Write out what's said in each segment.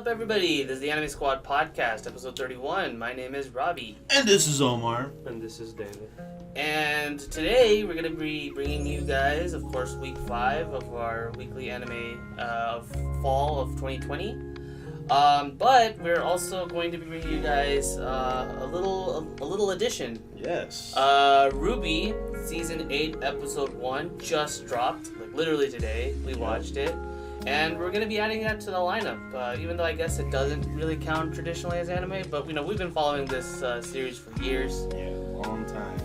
everybody? This is the Anime Squad Podcast, episode 31. My name is Robbie. And this is Omar. And this is David. And today we're going to be bringing you guys, of course, week 5 of our weekly anime of fall of 2020. But we're also going to be bringing you guys a little addition. Yes. RWBY Season 8, Episode 1 just dropped, like literally today. We watched it. And we're going to be adding that to the lineup, even though I guess it doesn't really count traditionally as anime. But, we've been following this series for years. Yeah, long time.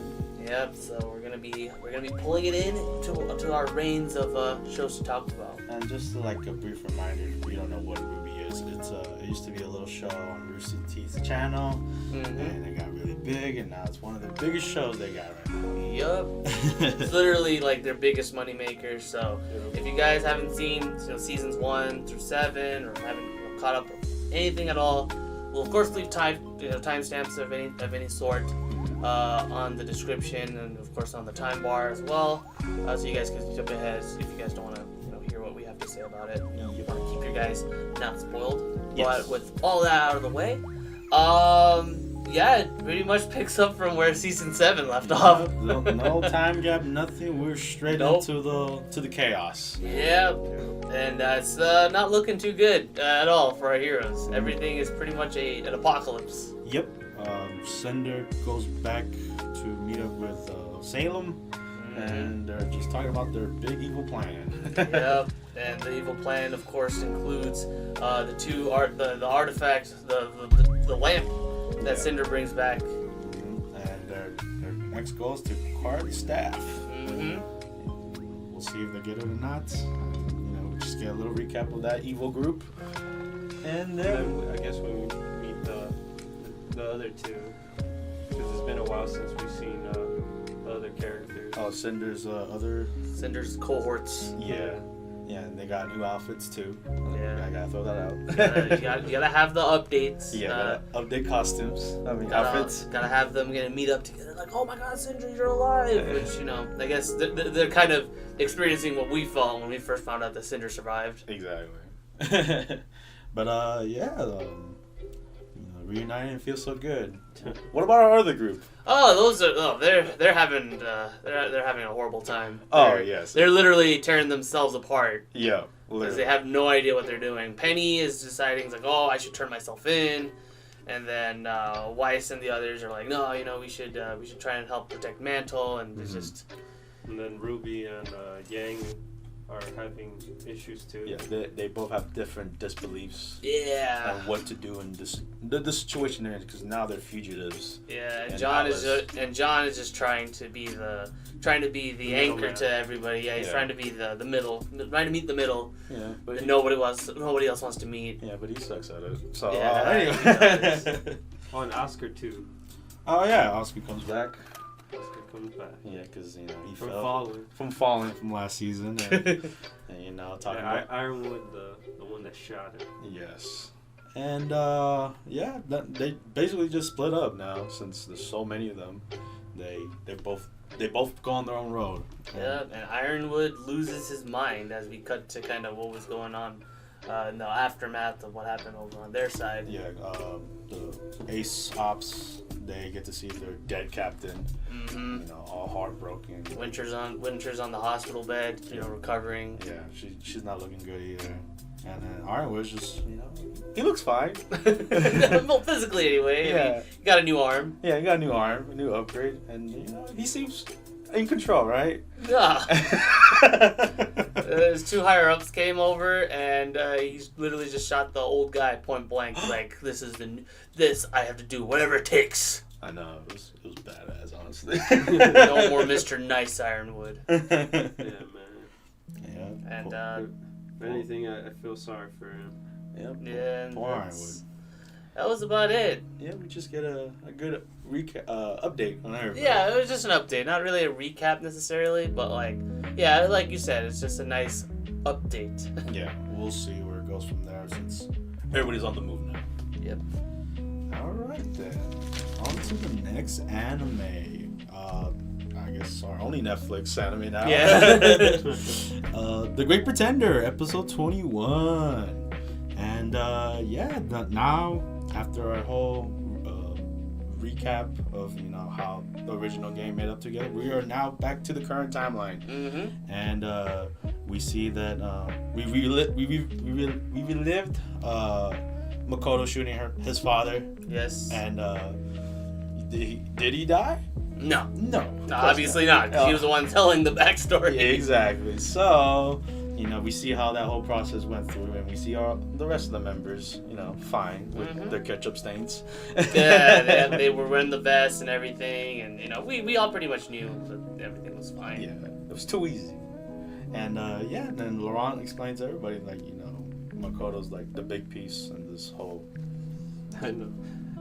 Yep, so we're gonna be pulling it in to our reins of shows to talk about. And just like a brief reminder, if you don't know what RWBY is, it used to be a little show on Rooster Teeth's channel, and it got really big, and now it's one of the biggest shows they got right now. Yup, it's literally like their biggest money maker. So if you guys haven't seen seasons 1 through 7 or haven't caught up with anything at all, we'll of course leave timestamps of any sort. On the description and of course on the time bar as well, so you guys can jump ahead if you guys don't want to hear what we have to say about it. You want to keep your guys not spoiled. Yes. But with all that out of the way, it pretty much picks up from where season 7 left off. No time gap, nothing. We're straight into the chaos. Yep. And it's not looking too good at all for our heroes. Everything is pretty much an apocalypse. Yep. Cinder goes back to meet up with Salem, and they're just talking about their big evil plan. Yep, and the evil plan, of course, includes the artifact, the lamp that Cinder brings back. And their next goal is to acquire the staff. We'll see if they get it or not. We'll just get a little recap of that evil group, and then I guess when we meet the other two, because it's been a while since we've seen other characters. Oh, Cinder's cohorts. Yeah, and they got new outfits too. Yeah, I gotta throw that out. you gotta have the updates. Yeah, update costumes. Outfits. Gotta have them meet up together. Like, oh my God, Cinder, you're alive! Which I guess they're kind of experiencing what we felt when we first found out that Cinder survived. Exactly. But reuniting feels so good. What about our other group? They're having a horrible time. Yes. They're literally tearing themselves apart. Yeah, because they have no idea what they're doing. Penny is deciding like, I should turn myself in, and then Weiss and the others are like, no, we should try and help protect Mantle, and it's just. And then RWBY and Yang are having issues too. Yeah, they both have different disbeliefs. Yeah. On what to do in the situation they're in, because now they're fugitives. Yeah, and John is just trying to be the anchor to everybody. Yeah, he's trying to be the middle, trying to meet the middle. Yeah, but nobody else wants to meet. Yeah, but he sucks at it. So anyway. On Oscar too. Oh yeah, Oscar comes back. Yeah, because he fell from falling from last season, and talking about Ironwood, the one that shot him. Yes, and they basically just split up now since there's so many of them. They both go on their own road. Yeah, and Ironwood loses his mind as we cut to kind of what was going on in the aftermath of what happened over on their side. Yeah, the Ace Ops. They get to see their dead captain, all heartbroken. Winter's on the hospital bed, recovering. Yeah, she's not looking good either. And then Ironwood's just, he looks fine. Well, physically anyway. Yeah. I mean, he got a new arm. Yeah, he got a new arm, a new upgrade, and he seems in control, right? Yeah. His two higher ups came over, and he's literally just shot the old guy point blank. Like, this I have to do whatever it takes. I know, it was badass, honestly. No more Mr. Nice Ironwood. Yeah, man. Yeah. And if anything, I feel sorry for him. Yep. Yeah. Poor Ironwood. That was about it. Yeah, we just get a good update on everybody. Yeah, it was just an update. Not really a recap necessarily, but like you said, it's just a nice update. Yeah, we'll see where it goes from there since everybody's on the move now. Yep. Alright then. On to the next anime. I guess our only Netflix anime now. Yeah. The Great Pretender, episode 21. And now after our whole recap of how the original game made up together, we are now back to the current timeline. And we see that we relived Makoto shooting his father. Yes. And did he die? No, obviously not. not. 'Cause he was the one telling the backstory. Yeah, exactly. So we see how that whole process went through, and we see all the rest of the members, fine with their ketchup stains. Yeah, they were wearing the vest and everything, and we all pretty much knew that everything was fine. Yeah, it was too easy. And then Laurent explains to everybody Makoto's like the big piece in this whole. I know.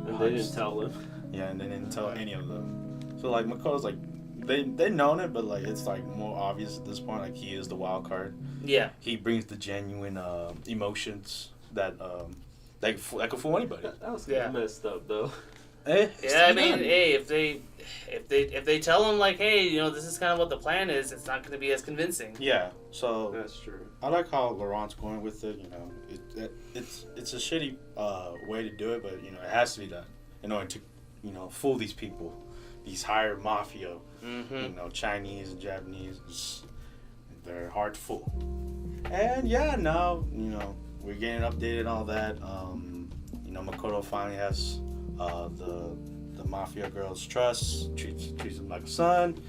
And they didn't tell them. Yeah, and they didn't tell any of them. So like Makoto's like they known it, but like it's like more obvious at this point. Like he is the wild card. Yeah. He brings the genuine emotions that that could fool anybody. That was kind of messed up though. Yeah, I mean, hey, if they tell him like, hey, this is kind of what the plan is, it's not going to be as convincing. Yeah, so that's true. I like how Laurent's going with it. It's a shitty way to do it, but it has to be done in order to fool these people, these higher mafia, Chinese and Japanese. They're hard to fool. And now we're getting updated and all that. Makoto finally has the mafia girl's trust, treats him like a son,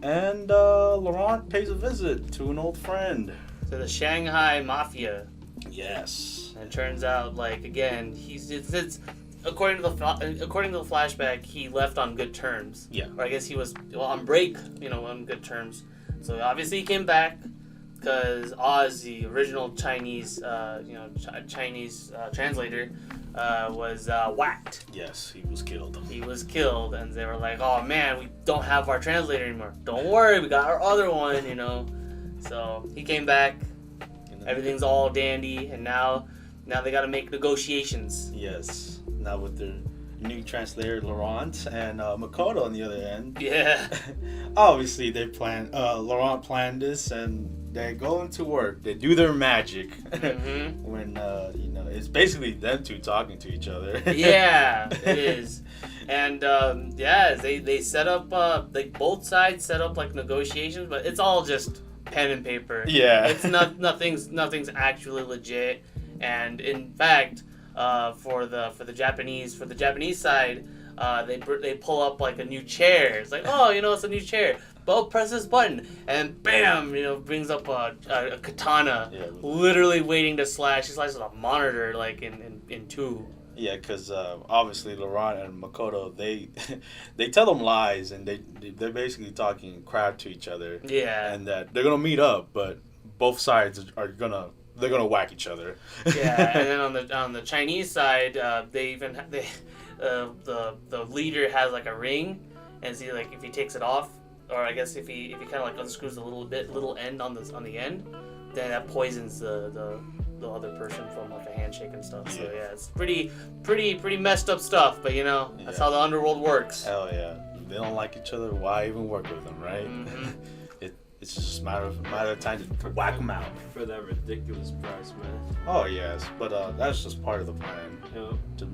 and Laurent pays a visit to an old friend. To the Shanghai Mafia. Yes. And it turns out, like, again, it's according to the flashback, he left on good terms. Yeah. Or I guess he was on break, on good terms. So obviously he came back because Oz, the original Chinese, Chinese translator, was whacked. Yes, he was killed. He was killed, and they were like, "Oh man, we don't have our translator anymore. Don't worry, we got our other one." So he came back. Everything's all dandy, and now they got to make negotiations. Yes. Now with their new translator Laurent and Makoto on the other end. Yeah. Obviously, Laurent planned this, and they go into work. They do their magic when it's basically them two talking to each other. Yeah, it is. And they set up both sides set up like negotiations, but it's all just pen and paper. Yeah. It's nothing's actually legit. And in fact, for the Japanese side, they pull up like a new chair. It's like, oh, it's a new chair. But press this button, and bam, brings up a katana, literally waiting to slash. He slashes a monitor like in two. Yeah, because obviously Laurent and Makoto, they tell them lies, and they're basically talking crap to each other. Yeah. And that they're gonna meet up, but both sides they're gonna whack each other. Yeah, and then on the Chinese side, the leader has like a ring, and see like if he takes it off, or I guess if he kind of like unscrews the little end on the end, then that poisons the other person from like a handshake and stuff. So yeah, it's pretty messed up stuff, but that's how the underworld works. Hell yeah, they don't like each other. Why even work with them, right? It's just a matter of time to whack them out for that ridiculous price, man. Oh yes, but that's just part of the plan. Yeah. To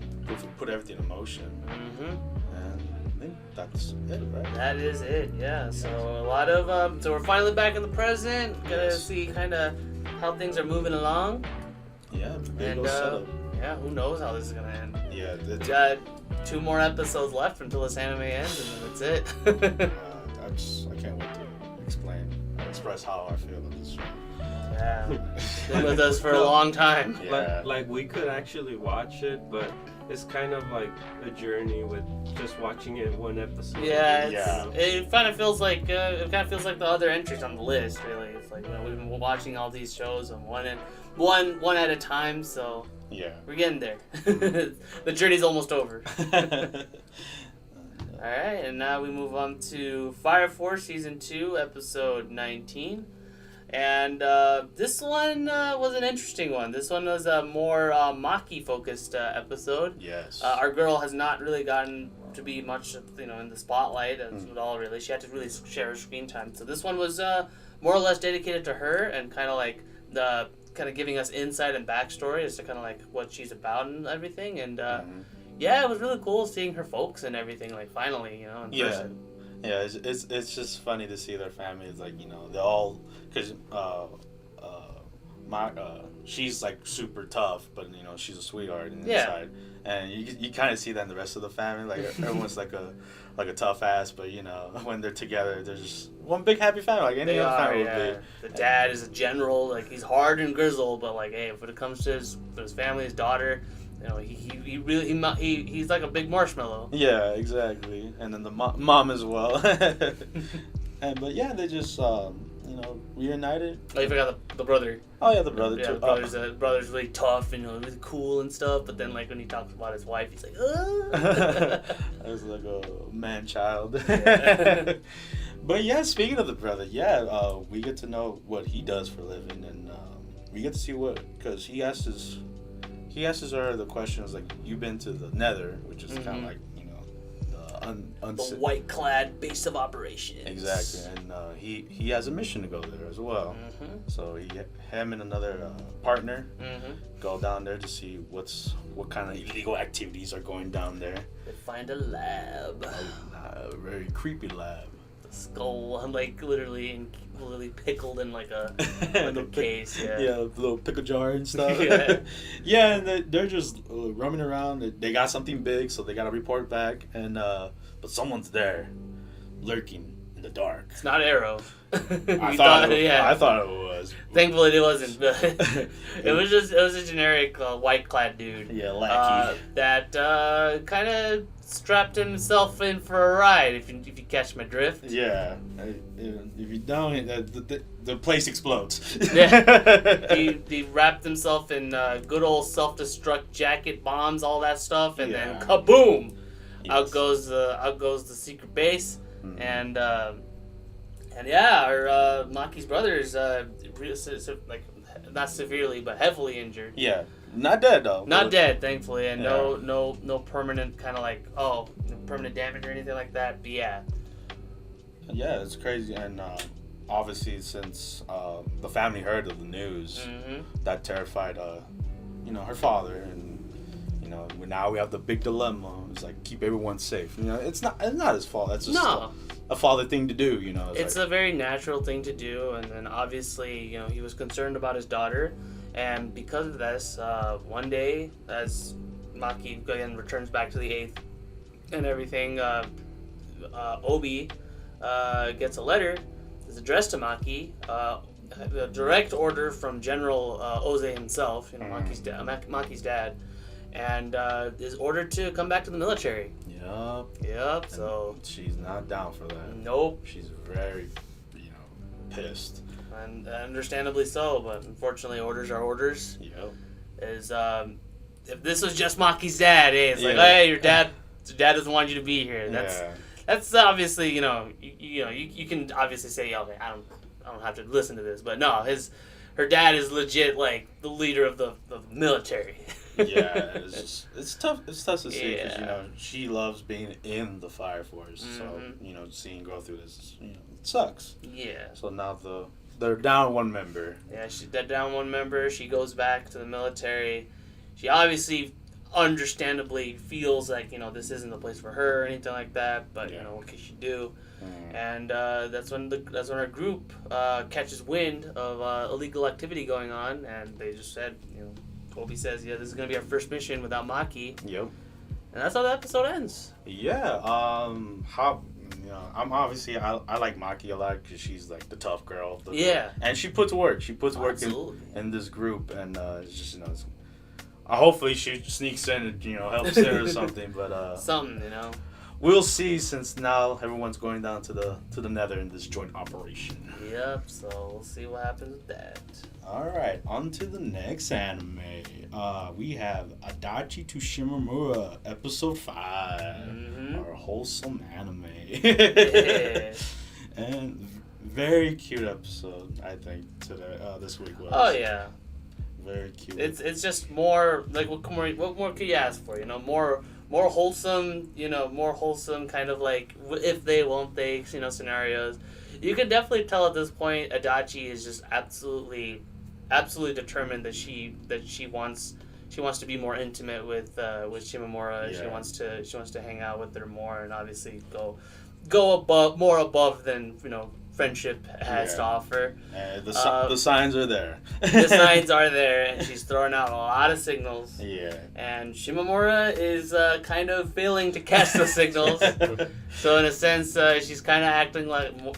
put everything in motion. And I think that's it, right? That is it. Yeah. So a lot of so we're finally back in the present. Gonna see kind of how things are moving along. Yeah, big old setup. Yeah, who knows how this is gonna end? Yeah, got 2 more episodes left until this anime ends, and then that's it. I can't wait to express how I feel about this show. Yeah, been with us for a long time. Yeah. Like we could actually watch it, but it's kind of like a journey with just watching it one episode. Yeah, it kind of feels like the other entries on the list. Really, it's like we've been watching all these shows and one at a time. So yeah, we're getting there. The journey's almost over. Alright, and now we move on to Fire Force Season 2, Episode 19. And this one was an interesting one. This one was a more Maki-focused episode. Yes. Our girl has not really gotten to be much, in the spotlight at all, really. She had to really share her screen time. So this one was more or less dedicated to her and kind of like the kind of giving us insight and backstory as to kind of like what she's about and everything. And yeah, it was really cool seeing her folks and everything. Like finally, you know, in person. Yeah, it's just funny to see their families, like, you know, they all, because she's like super tough, but you know she's a sweetheart inside, and you kind of see that in the rest of the family. Like everyone's like a tough ass, but you know when they're together, they're just one big happy family. Like any other family would be. The dad is a general, like he's hard and grizzled, but like hey, when it comes to his family, his daughter, you know he's like a big marshmallow. Yeah, exactly. And then the mom as well. But yeah, they just you know, reunited. Oh, you forgot the brother. Oh yeah, the brother too. The brother's really tough and, you know, really cool and stuff. But then, like when he talks about his wife, he's like, I was like a man child. But yeah, speaking of the brother, we get to know what he does for a living, and we get to see because he asks her the questions like, "You've been to the Nether," which is kind of like, you know, the white-clad base of operations. Exactly, and he has a mission to go there as well. So him and another partner go down there to see what kind of illegal activities are going down there. They find a lab, a very creepy lab. The skull, like literally pickled in like a case. Yeah, the little pickle jar and stuff. Yeah, and they're just roaming around. They got something big, so they got to report back. And but someone's there, lurking in the dark. It's not Arrow. I thought it was. Thankfully, it wasn't. But it was a generic white-clad dude. Yeah, lackey. That kind of strapped himself in for a ride. If you catch my drift. Yeah. If you don't, the place explodes. Yeah. He wrapped himself in good old self-destruct jacket, bombs, all that stuff, and then kaboom! Yes. Out goes the secret base, and our Maki's brother is like not severely but heavily injured. Yeah, not dead though. Not dead, thankfully, and no permanent kind of like permanent damage or anything like that. But yeah, it's crazy, and obviously since the family heard of the news, that terrified her father, and you know now we have the big dilemma. It's like keep everyone safe. You know, it's not his fault. That's just a father thing to do, you know. It's a very natural thing to do, and then obviously, you know, he was concerned about his daughter, and because of this, one day, as Maki again returns back to the 8th and everything, Obi gets a letter. It's addressed to Maki, a direct order from General Oze himself, you know, Maki's dad, and is ordered to come back to the military. Yep. So she's not down for that. Nope. She's very, pissed. And understandably so, but unfortunately, orders are orders. Yep. If this was just Maki's dad, it's like, hey, your dad doesn't want you to be here. That's obviously, you can obviously say, okay, I don't have to listen to this, but no, her dad is legit like the leader of the military. Yeah, it's tough. It's tough to see because she loves being in the fire force. So seeing go through this, it sucks. Yeah. So now they're down one member. Yeah, they're down one member. She goes back to the military. She obviously, understandably, feels like this isn't the place for her or anything like that. But what can she do? And that's when our group catches wind of illegal activity going on, and they just said, Obi says, this is going to be our first mission without Maki. Yep. And that's how the episode ends. Yeah. I'm obviously, I like Maki a lot because she's like the tough girl. And she puts work. She puts work in this group. And it's just, hopefully she sneaks in and, helps her or something. But something, we'll see since now everyone's going down to the Nether in this joint operation. Yep, so we'll see what happens with that. Alright, on to the next anime. We have Adachi to Shimamura, episode 5. Our wholesome anime. Yeah. And very cute episode, I think, this week was. Oh, yeah. Very cute. It's just more, like, what more could you ask for, More wholesome, more wholesome kind of like if they, won't they, scenarios. You can definitely tell at this point Adachi is just absolutely absolutely determined that she wants to be more intimate with Shimamura. Yeah. She wants to hang out with her more, and obviously go above than friendship has to offer. The signs are there. The signs are there, and she's throwing out a lot of signals. Yeah. And Shimamura is kind of failing to catch the signals. So in a sense, she's kind of acting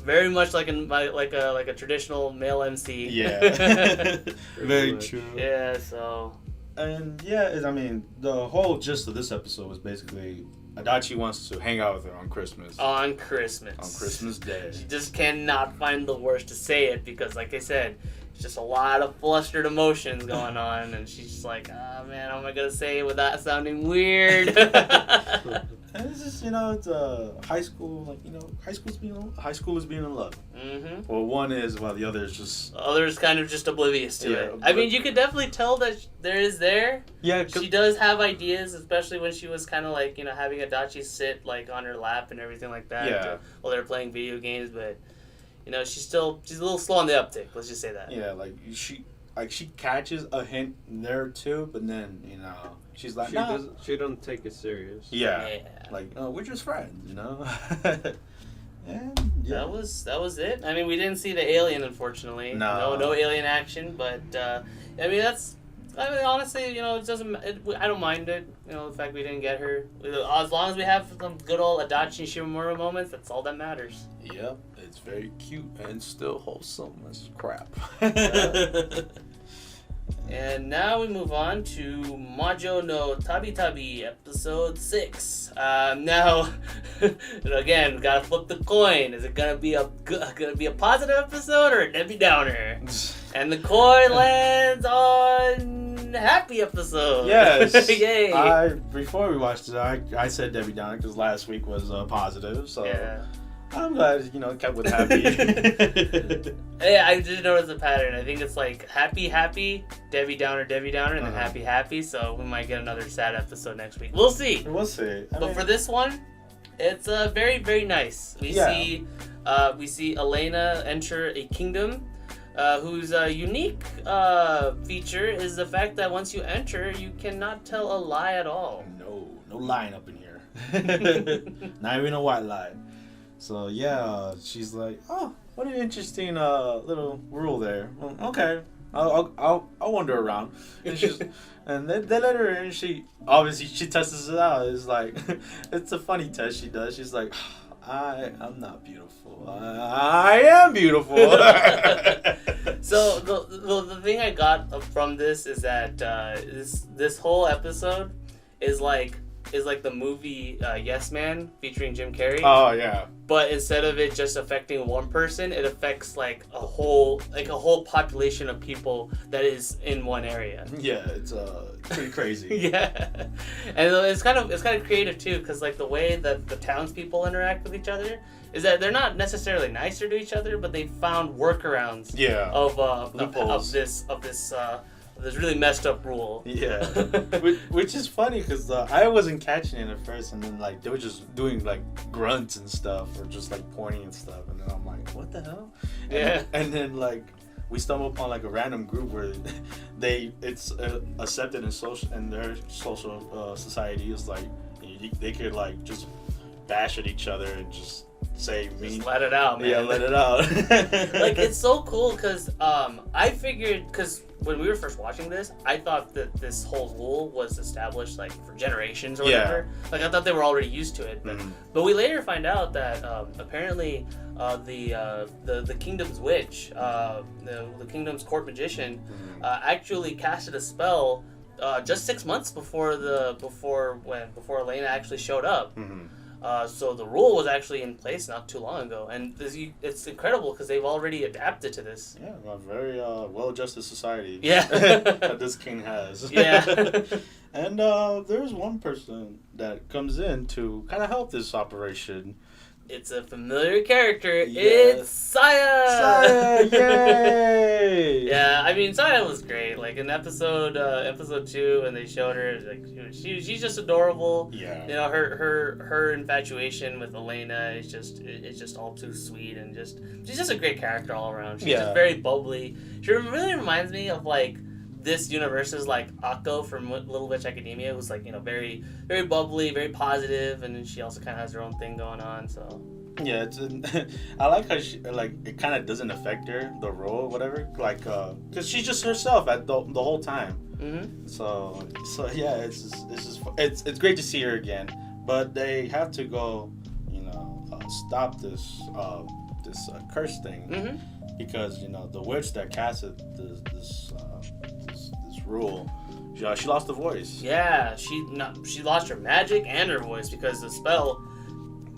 very much like a traditional male MC. Yeah. Very true. Yeah. So. And yeah, I mean, the whole gist of this episode was basically Adachi wants to hang out with her on Christmas. On Christmas Day. She just cannot find the words to say it because, like I said, it's just a lot of flustered emotions going on, and she's just like, "Ah, man, how am I gonna say it without sounding weird?" And it's just, it's high school, high school is being in love. Mm-hmm. Well, one is, while the other is just... The other's kind of just oblivious to it. But... I mean, you could definitely tell that there is there. Yeah. She does have ideas, especially when she was kind of having Adachi sit on her lap and everything like that. Yeah. While they're playing video games, but she's a little slow on the uptick. Let's just say that. Yeah, she catches a hint there too, but then she's like, she don't take it serious. Yeah. We're just friends, And yeah. That was it. I mean, we didn't see the alien, unfortunately. No alien action, but honestly, it doesn't. I don't mind it. The fact we didn't get her. As long as we have some good old Adachi and Shimamura moments, that's all that matters. Yep, it's very cute and still wholesome as crap. And now we move on to Majo no Tabitabi, episode 6. Now, again, we gotta flip the coin. Is it gonna be a positive episode or a Debbie Downer? And the coin lands on happy episode. Yes. Yay. Before we watched it, I said Debbie Downer because last week was positive. So. Yeah. I'm glad, kept with happy. Yeah, I did notice a pattern. I think it's happy, Debbie Downer, and then happy. So we might get another sad episode next week. We'll see. But for this one, it's very, very nice. We see Elaina enter a kingdom, whose unique feature is the fact that once you enter, you cannot tell a lie at all. No lying up in here. Not even a white lie. So yeah, she's like, "Oh, what an interesting little rule there. Well, okay, I'll wander around." And they let her in. She tests it out. It's it's a funny test she does. She's like, I'm not beautiful. I am beautiful. So the thing I got from this is that this whole episode is like the movie Yes Man featuring Jim Carrey. Oh yeah. But instead of it just affecting one person, it affects a whole population of people that is in one area. Yeah, it's pretty crazy. Yeah, and it's kind of creative too, because the way that the townspeople interact with each other is that they're not necessarily nicer to each other, but they found workarounds. Yeah. Of this really messed up rule. Yeah. which is funny because I wasn't catching it at first, and then they were just doing grunts and stuff, or just pointing and stuff, and then I'm like, what the hell? Yeah. And then we stumble upon a random group where it's accepted in their social society is they could just bash at each other and just say mean. Just let it out, man. Yeah, let it out. It's so cool because I figured, because when we were first watching this, I thought that this whole rule was established for generations or whatever. I thought they were already used to it, but we later find out that apparently the kingdom's witch, the kingdom's court magician, actually casted a spell just 6 months before Elaina actually showed up. So the rule was actually in place not too long ago, and it's incredible because they've already adapted to this. Yeah, a very well-adjusted society. Yeah. That this king has. Yeah. And there's one person that comes in to kind of help this operation. It's a familiar character. Yes. It's Saya! Saya! Yay! Yeah, I mean, Saya was great. Like in episode 2, when they showed her, like she's just adorable. Yeah. You know, her infatuation with Elaina is just all too sweet, and she's just a great character all around. She's just very bubbly. She really reminds me of like this universe's like Akko from Little Witch Academia, who's like, you know, very very bubbly, very positive, and then she also kind of has her own thing going on. So. Yeah, I like how she, like, it kind of doesn't affect her, the role or whatever, like, cause she's just herself at the whole time. Mm-hmm. So yeah, it's great to see her again, but they have to go, you know, stop this curse thing, mm-hmm. because, you know, the witch that casted this rule, she lost the voice. Yeah, she lost her magic and her voice, because the spell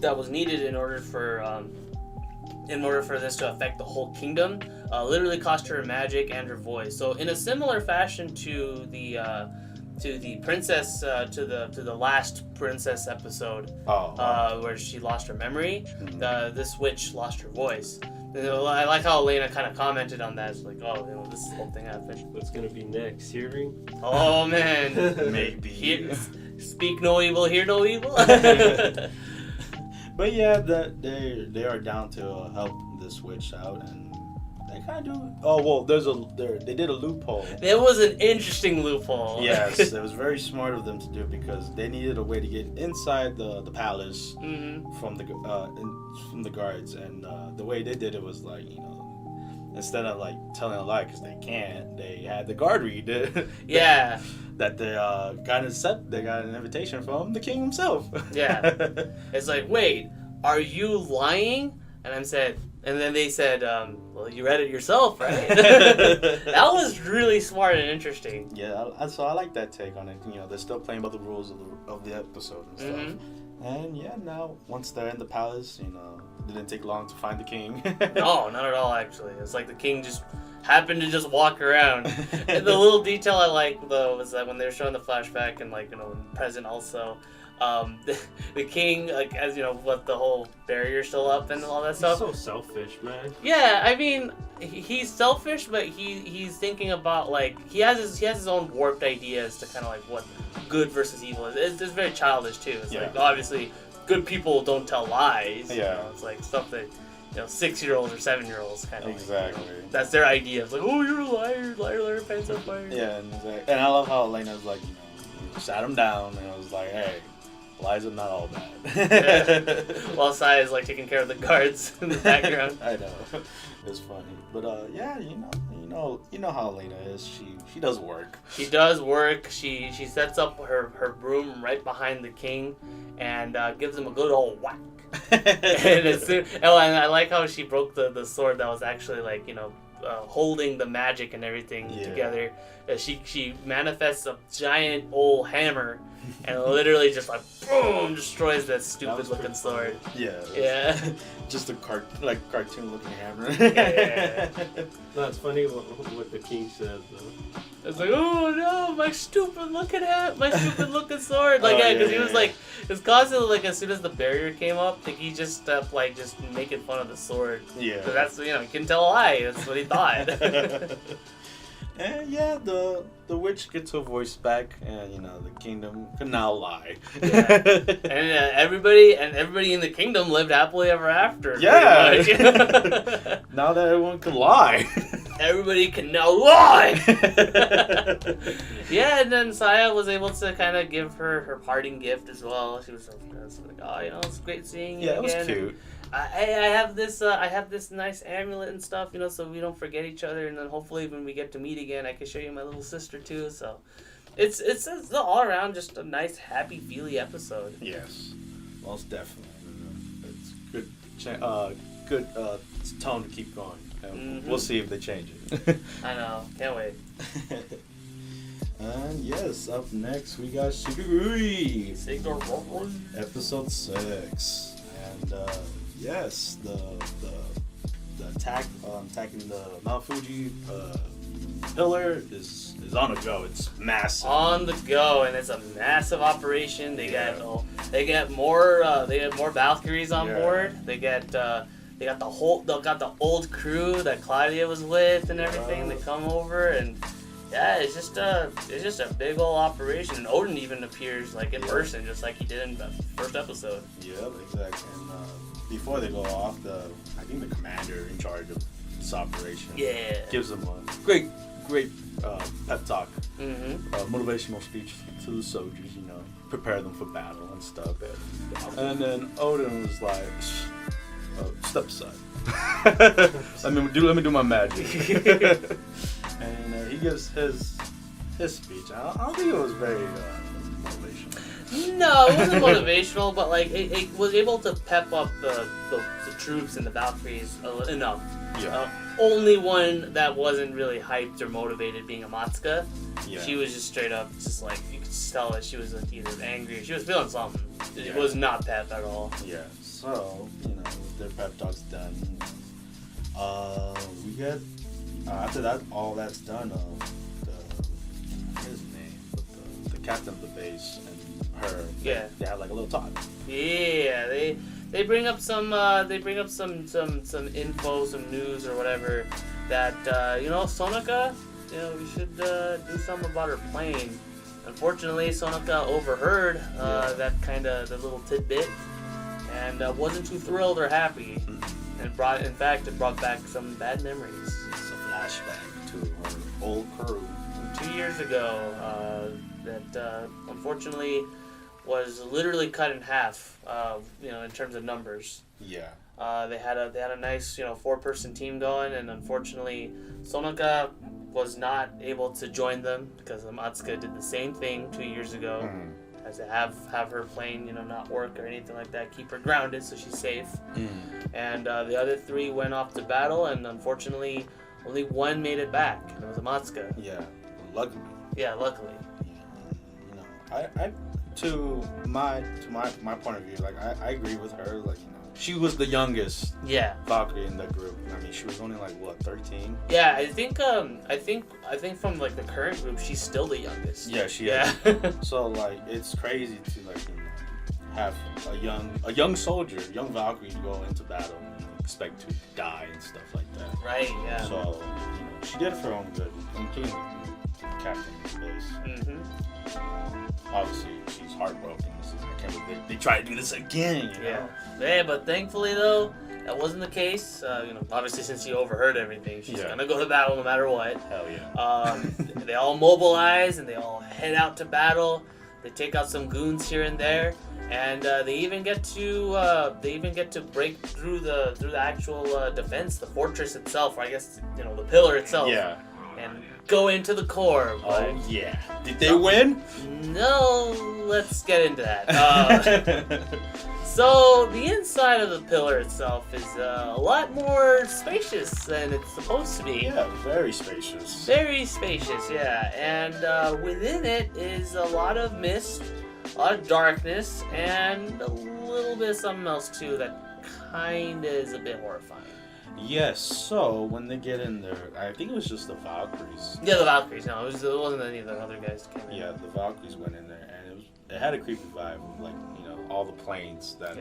that was needed in order for this to affect the whole kingdom literally cost her magic and her voice. So in a similar fashion to the princess to the last princess episode, where she lost her memory, mm-hmm. This witch lost her voice. I like how Elaina kind of commented on that. It's like, oh, you know, this whole thing happened. What's gonna be next? Hearing? Oh man, maybe. Speak no evil, hear no evil. But yeah, they are down to help this witch out, and they kind of do. Oh well, they did a loophole. There was an interesting loophole. Yes, it was very smart of them to do, because they needed a way to get inside the palace, mm-hmm. from the guards, and the way they did it was like, you know, instead of like telling a lie, because they can't, they had the guard read it. Yeah. That they got an invitation from the king himself. Yeah. It's like, wait, are you lying? And then they said, well, you read it yourself, right? That was really smart and interesting. Yeah, so I like that take on it. You know, they're still playing by the rules of the episode and stuff. Mm-hmm. And yeah, now once they're in the palace, you know, it didn't take long to find the king. No, not at all, actually. It's like the king just happened to just walk around. And the little detail I like, though, was that when they were showing the flashback and, like, you know, present also, the king, like, as you know, what, the whole barrier still up and all that stuff. He's so selfish, man. Yeah, I mean, he's selfish, but he's thinking about, like, he has his own warped ideas to kind of like what good versus evil is. It's very childish too. It's like, obviously good people don't tell lies. Yeah, you know, it's like stuff that, you know, 6-year-olds or 7-year-olds kind of exactly. Like, that's their idea. It's like, oh, you're a liar, pants on fire. Yeah, exactly. And I love how Elena's like, you know, sat him down and was like, hey, lies are not all bad. Yeah. While Sai is like taking care of the guards in the background. I know, it's funny, but yeah, you know how Elaina is. She does work. She does work. She sets up her broom right behind the king, and gives him a good old whack. And I like how she broke the sword that was actually, like, you know, holding the magic and everything together. She manifests a giant old hammer and literally just like boom destroys that stupid looking sword. Yeah. Just a cartoon looking hammer. Yeah. No, it's funny what the king says though. It's like, oh no, my stupid looking sword. Like, because he was like, it's constantly like, as soon as the barrier came up, like, he just stepped like just making fun of the sword. Yeah. Because that's, you know, he couldn't tell a lie. That's what he thought. And yeah, the witch gets her voice back, and you know the kingdom can now lie. Yeah. And everybody in the kingdom lived happily ever after. Yeah. Now that everyone can lie. Everybody can now lie. Yeah, and then Saya was able to kind of give her parting gift as well. She was like, oh, you know, it's great seeing you again. Yeah, it was cute. I have this nice amulet and stuff, you know, so we don't forget each other, and then hopefully when we get to meet again, I can show you my little sister too. So it's all around just a nice, happy, feely episode. Yes, most definitely. It's good tone to keep going. Mm-hmm. We'll see if they change it. I know, can't wait. And yes, up next we got Sigrdrifa, episode 6, and yes, the attack attacking the Mount Fuji pillar is on the go. It's massive. On the go, and it's a massive operation. They get more Valkyries on board. They get They got the old crew that Claudia was with and everything. They come over and yeah, it's just a big old operation. And Odin even appears like in person, just like he did in the first episode. Yep, exactly. And before they go off, I think the commander in charge of this operation gives them a great pep talk, motivational speech to the soldiers, you know, prepare them for battle and stuff. And then Odin was like, step aside. let me do my magic. And he gives his speech. I don't think it was very motivational. No, it wasn't motivational, but like it was able to pep up the troops and the Valkyries enough. Yeah. Only one that wasn't really hyped or motivated being Amatsuka. Yeah. She was just straight up, just like, you could just tell that she was like either angry or she was feeling something. It was not pep at all. Yeah. So, you know, their pep talk's done. We get after that, all that's done. His name, but the captain of the base and her. Yeah. They had like a little talk. Yeah, they bring up some info, some news or whatever that you know, Sonoka, you know, we should do something about her plane. Unfortunately, Sonoka overheard the little tidbit and wasn't too thrilled or happy, and it brought back some bad memories. It's a flashback to her old crew From 2 years ago that unfortunately was literally cut in half, you know, in terms of numbers. Yeah. They had a nice, you know, 4-person team going, and unfortunately, Sonoka was not able to join them because Amatsuka did the same thing 2 years ago. Had to have her plane, you know, not work or anything like that, keep her grounded so she's safe. And the other 3 went off to battle, and unfortunately, only one made it back, and it was Amatsuka. Yeah. Luckily. Yeah, luckily. You know, I to my point of view, like I agree with her. Like, you know, she was the youngest Valkyrie in the group. I mean, she was only like what, 13? Yeah, I think from like the current group, she's still the youngest. Yeah, she is. So like, it's crazy to like, you know, have a young soldier, young Valkyrie to go into battle and expect to die and stuff like that. Right. Yeah. So, you know, she did it for her own good, including the captain of the base. Obviously, she's heartbroken. I can't believe they try to do this again, you know? Yeah, but thankfully, though, that wasn't the case. You know, obviously, since she overheard everything, she's going to go to battle no matter what. Hell yeah. They all mobilize, and they all head out to battle. They take out some goons here and there. And they even get to break through the actual defense, the fortress itself, or I guess, you know, the pillar itself. Yeah. And go into the core. Oh yeah! Did they win? No, let's get into that. So the inside of the pillar itself is a lot more spacious than it's supposed to be. Yeah, very spacious. Very spacious, yeah. And within it is a lot of mist, a lot of darkness, and a little bit of something else too that kind of is a bit horrifying. Yes, so when they get in there, I think it was just the Valkyries. Yeah, the Valkyries. No, it wasn't any of the other guys that came in. Yeah, the Valkyries went in there, and it had a creepy vibe of, like, you know, all the planes that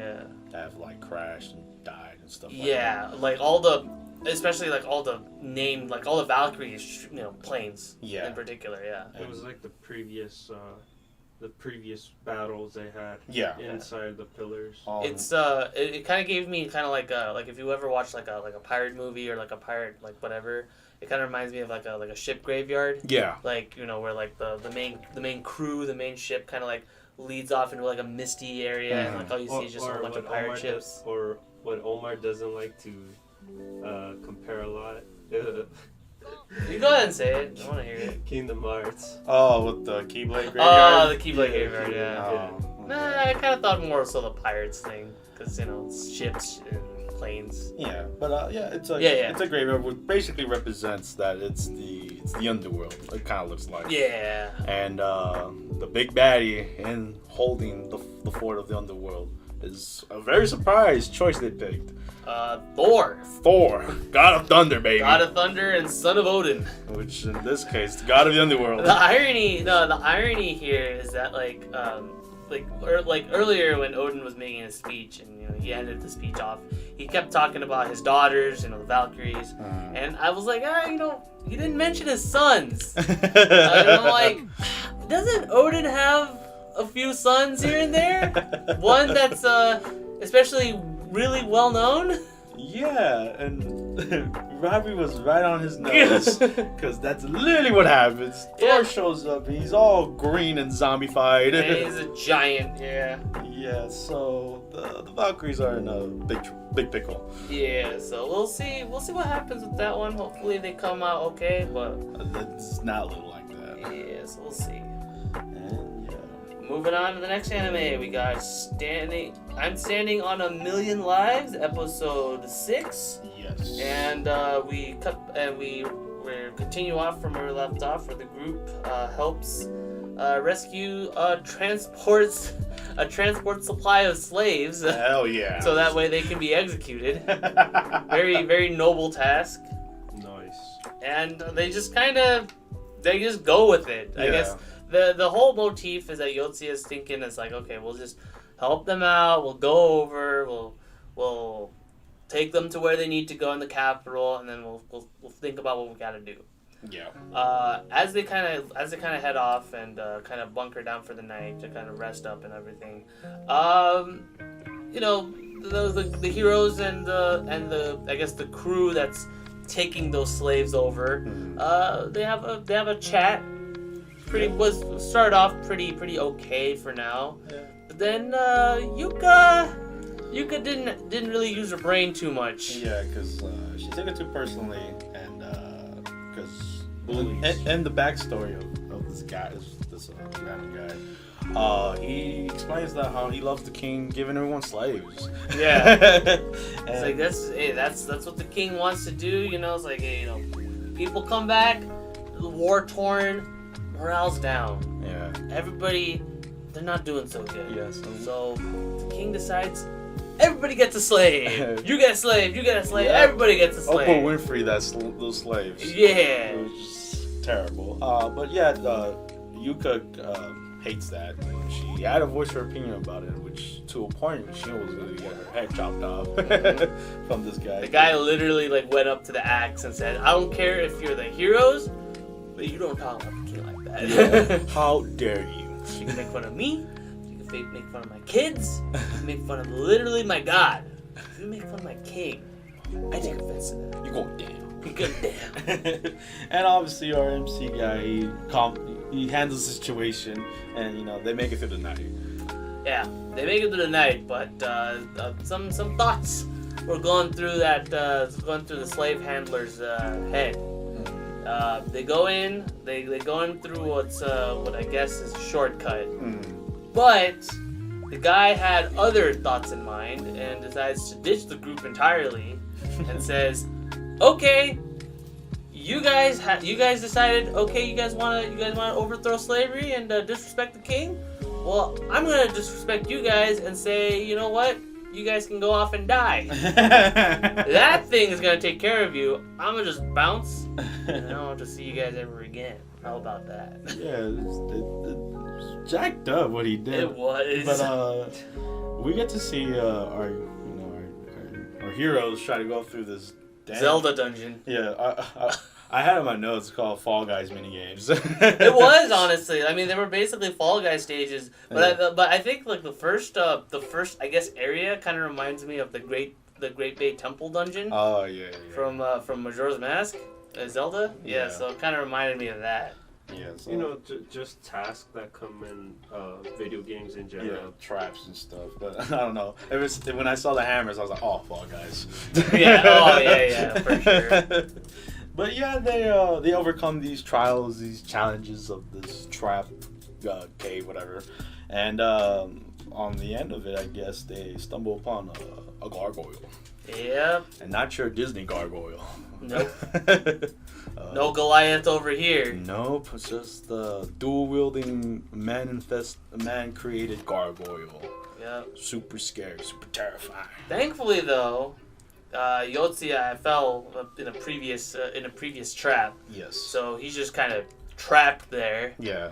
have like crashed and died and stuff like that. Yeah, like all the, especially like all the named, like all the Valkyries, you know, planes. Yeah. In particular, yeah. It was like the previous battles they had. Yeah. Inside the pillars. It's it kind of gave me kind of like if you ever watch like a pirate movie or like a pirate like whatever, it kind of reminds me of like a ship graveyard. Yeah. Like, you know, where like the main crew, the main ship kind of like leads off into like a misty area and like all you see is just a bunch of pirate ships. Or what Omar doesn't like to compare a lot. You go ahead and say it. I want to hear it. Kingdom Hearts. Oh, with the Keyblade graveyard? Oh, the Keyblade graveyard, yeah. Oh, Nah, I kind of thought more so the pirates thing, because, you know, it's ships and planes. Yeah, but it's a graveyard which basically represents that it's the underworld. It kind of looks like. Yeah. And the big baddie in holding the fort of the underworld is a very surprised choice they picked. Thor, God of Thunder, baby. God of Thunder and Son of Odin. Which in this case, God of the Underworld. The irony here is that like earlier when Odin was making his speech and he ended the speech off, he kept talking about his daughters, the Valkyries, and I was like, he didn't mention his sons. And I'm like, doesn't Odin have a few sons here and there? One that's especially really well known. Yeah, and Robbie was right on his nose, because that's literally what happens. Thor shows up, and he's all green and zombified. And he's a giant, Yeah, so the Valkyries are in a big pickle. Yeah, so we'll see what happens with that one. Hopefully they come out okay, but it's not look like that. Yeah, so we'll see. And moving on to the next anime, we got I'm Standing on a Million Lives, episode 6. Yes. And we continue off from where we left off, where the group helps rescue a transport supply of slaves. Hell yeah. So that way they can be executed. Very, very noble task. Nice. And they just go with it. I guess the whole motif is that Yotsuya is thinking it's like, okay, we'll just help them out. We'll go over. We'll take them to where they need to go in the capital, and then we'll think about what we got to do. Yeah. As they kind of head off and kind of bunker down for the night to kind of rest up and everything, the heroes and the I guess the crew that's taking those slaves over, they have a chat. Started off pretty okay for now, but then Yuka didn't really use her brain too much. Yeah, because she took it too personally, and because and the backstory of this guy, this random guy, he explains that how he loves the king giving everyone slaves. Yeah, it's like that's what the king wants to do. It's like, people come back, war torn, morale's down. Yeah, everybody, they're not doing so good. Yes. So the king decides, everybody gets a slave. You get a slave. You get a slave. Yeah. Everybody gets a slave. Oprah Winfrey, those slaves. Yeah. It was just terrible. But yeah, Yuka hates that. She had to voice her opinion about it, which to a point she was going to get her head chopped off from this guy. The guy literally went up to the axe and said, "I don't care if you're the heroes, but you don't talk about the king like that." Yeah. How dare you? You can make fun of me. You can make fun of my kids. You can make fun of literally my god. If you make fun of my king, I take offense to that. You go down. You go down. And obviously our MC guy, he handles the situation, and they make it through the night. Yeah, they make it through the night, but some thoughts were going through the slave handler's head. They go in through what I guess is a shortcut. But the guy had other thoughts in mind and decides to ditch the group entirely and says, "Okay, you guys decided, okay, you guys want to overthrow slavery and disrespect the king? Well, I'm going to disrespect you guys and say, you know what? You guys can go off and die. That thing is going to take care of you. I'm going to just bounce and I don't want to see you guys ever again." How about that? Yeah, it was jacked up what he did. It was. But we get to see our heroes try to go through this Zelda dungeon. Yeah, I had on my notes called Fall Guys minigames. It was, honestly. I mean, they were basically Fall Guys stages, but I think the first I guess area kind of reminds me of the Great Bay Temple dungeon. Oh yeah. From Majora's Mask, Zelda. Yeah, so it kind of reminded me of that. Yeah, so. Just tasks that come in video games in general. Yeah, traps and stuff. But I don't know. When I saw the hammers, I was like, "Oh, Fall Guys." Yeah, for sure. But yeah, they overcome these trials, these challenges of this trap cave, whatever. And on the end of it, I guess they stumble upon a gargoyle. Yep. And not your Disney gargoyle. Nope. No Goliath over here. Nope, it's just the dual-wielding man-created gargoyle. Yep. Super scary, super terrifying. Thankfully, though, Yotsuya fell in a previous trap. Yes. So he's just kind of trapped there. Yeah.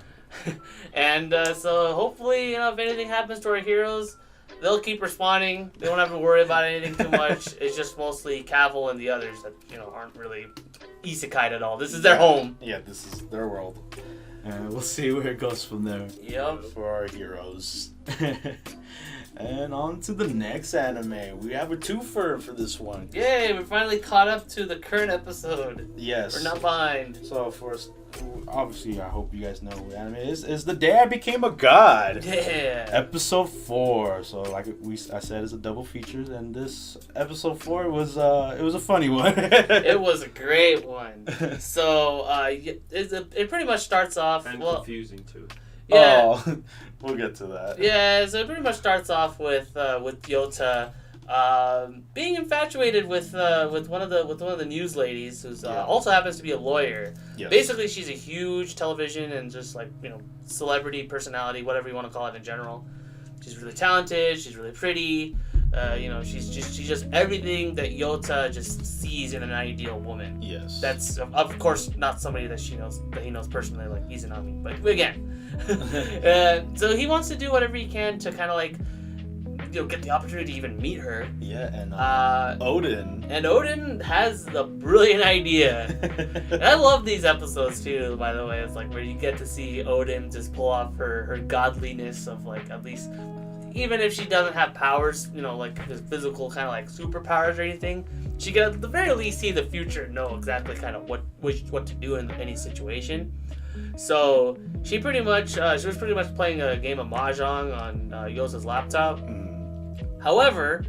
And so hopefully, if anything happens to our heroes, they'll keep responding. They don't have to worry about anything too much. It's just mostly Cavill and the others that, aren't really isekai'd at all. This is their home. Yeah, this is their world. And we'll see where it goes from there. Yep. For our heroes. And on to the next anime. We have a twofer for this one. Yay, we finally caught up to the current episode. Yes. We're not behind. So obviously, I hope you guys know what anime is The Day I Became a God. Yeah. Episode 4. So like I said, it's a double feature, and this episode 4 was it was a funny one. It was a great one. So it pretty much starts off and confusing too. Yeah. Oh, we'll get to that. Yeah, so it pretty much starts off with Yota being infatuated with one of the news ladies who's also happens to be a lawyer. Yes. Basically, she's a huge television and just celebrity personality, whatever you want to call it in general. She's really talented. She's really pretty. She's just everything that Yota just sees in an ideal woman. Yes. That's of course not somebody that he knows personally, like Izanami. But again, so he wants to do whatever he can to kind of get the opportunity to even meet her. Yeah, and Odin. And Odin has the brilliant idea. And I love these episodes too, by the way. It's where you get to see Odin just pull off her godliness of at least, even if she doesn't have powers, his physical kind of superpowers or anything, she can at the very least see the future and know exactly kind of what to do in any situation. So she was pretty much playing a game of mahjong on Yota's laptop. However,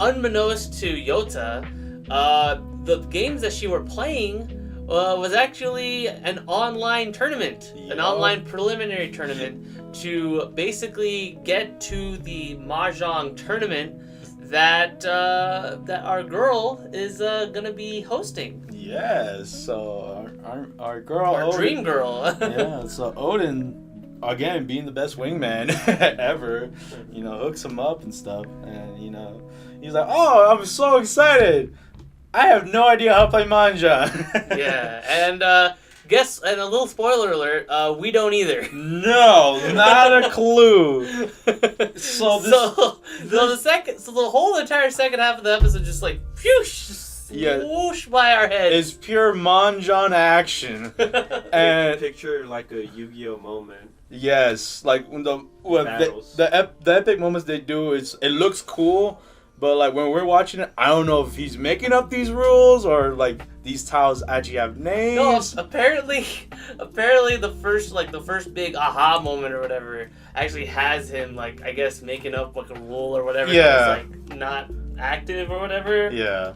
unbeknownst to Yota, the games that she were playing was actually an online tournament, an online preliminary tournament to basically get to the mahjong tournament that our girl is gonna be hosting. Yes, so our girl, our Odin, dream girl. Yeah, so Odin, again being the best wingman ever, hooks him up and stuff, and he's like, "Oh, I'm so excited! I have no idea how to play mahjong." Yeah, and and a little spoiler alert, we don't either. No, not a clue. So the whole entire second half of the episode just swoosh by our heads. It's pure mahjong action. And picture a Yu-Gi-Oh moment. Yes, when the epic moments they do, it looks cool. But when we're watching it, I don't know if he's making up these rules or these tiles actually have names. No, apparently the first big aha moment or whatever actually has him I guess making up a rule or whatever. Yeah. That's not active or whatever. Yeah.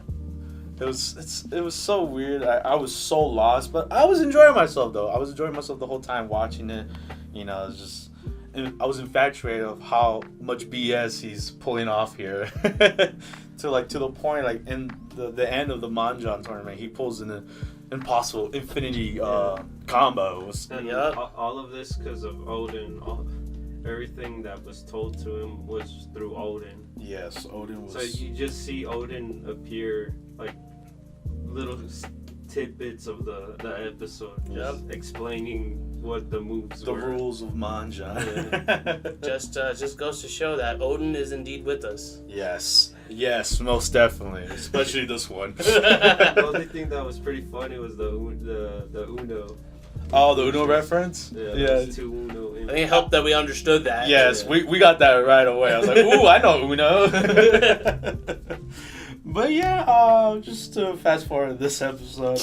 It was so weird. I was so lost, but I was enjoying myself though. I was enjoying myself the whole time watching it. I was infatuated of how much BS he's pulling off here. to the point in the end of the mahjong tournament, he pulls an impossible infinity combo. And all of this because of Odin. Everything that was told to him was through Odin. Yes, Odin was. So you just see Odin appear little tidbits of the episode, just explaining what the moves were. The rules of mahjong. Yeah. Just goes to show that Odin is indeed with us. Yes, most definitely, especially this one. The only thing that was pretty funny was the Uno. Oh, the Uno reference? Yeah. Two Uno. I think it helped that we understood that. Yes, we got that right away. I was like, ooh, I know Uno. But yeah, just to fast forward this episode,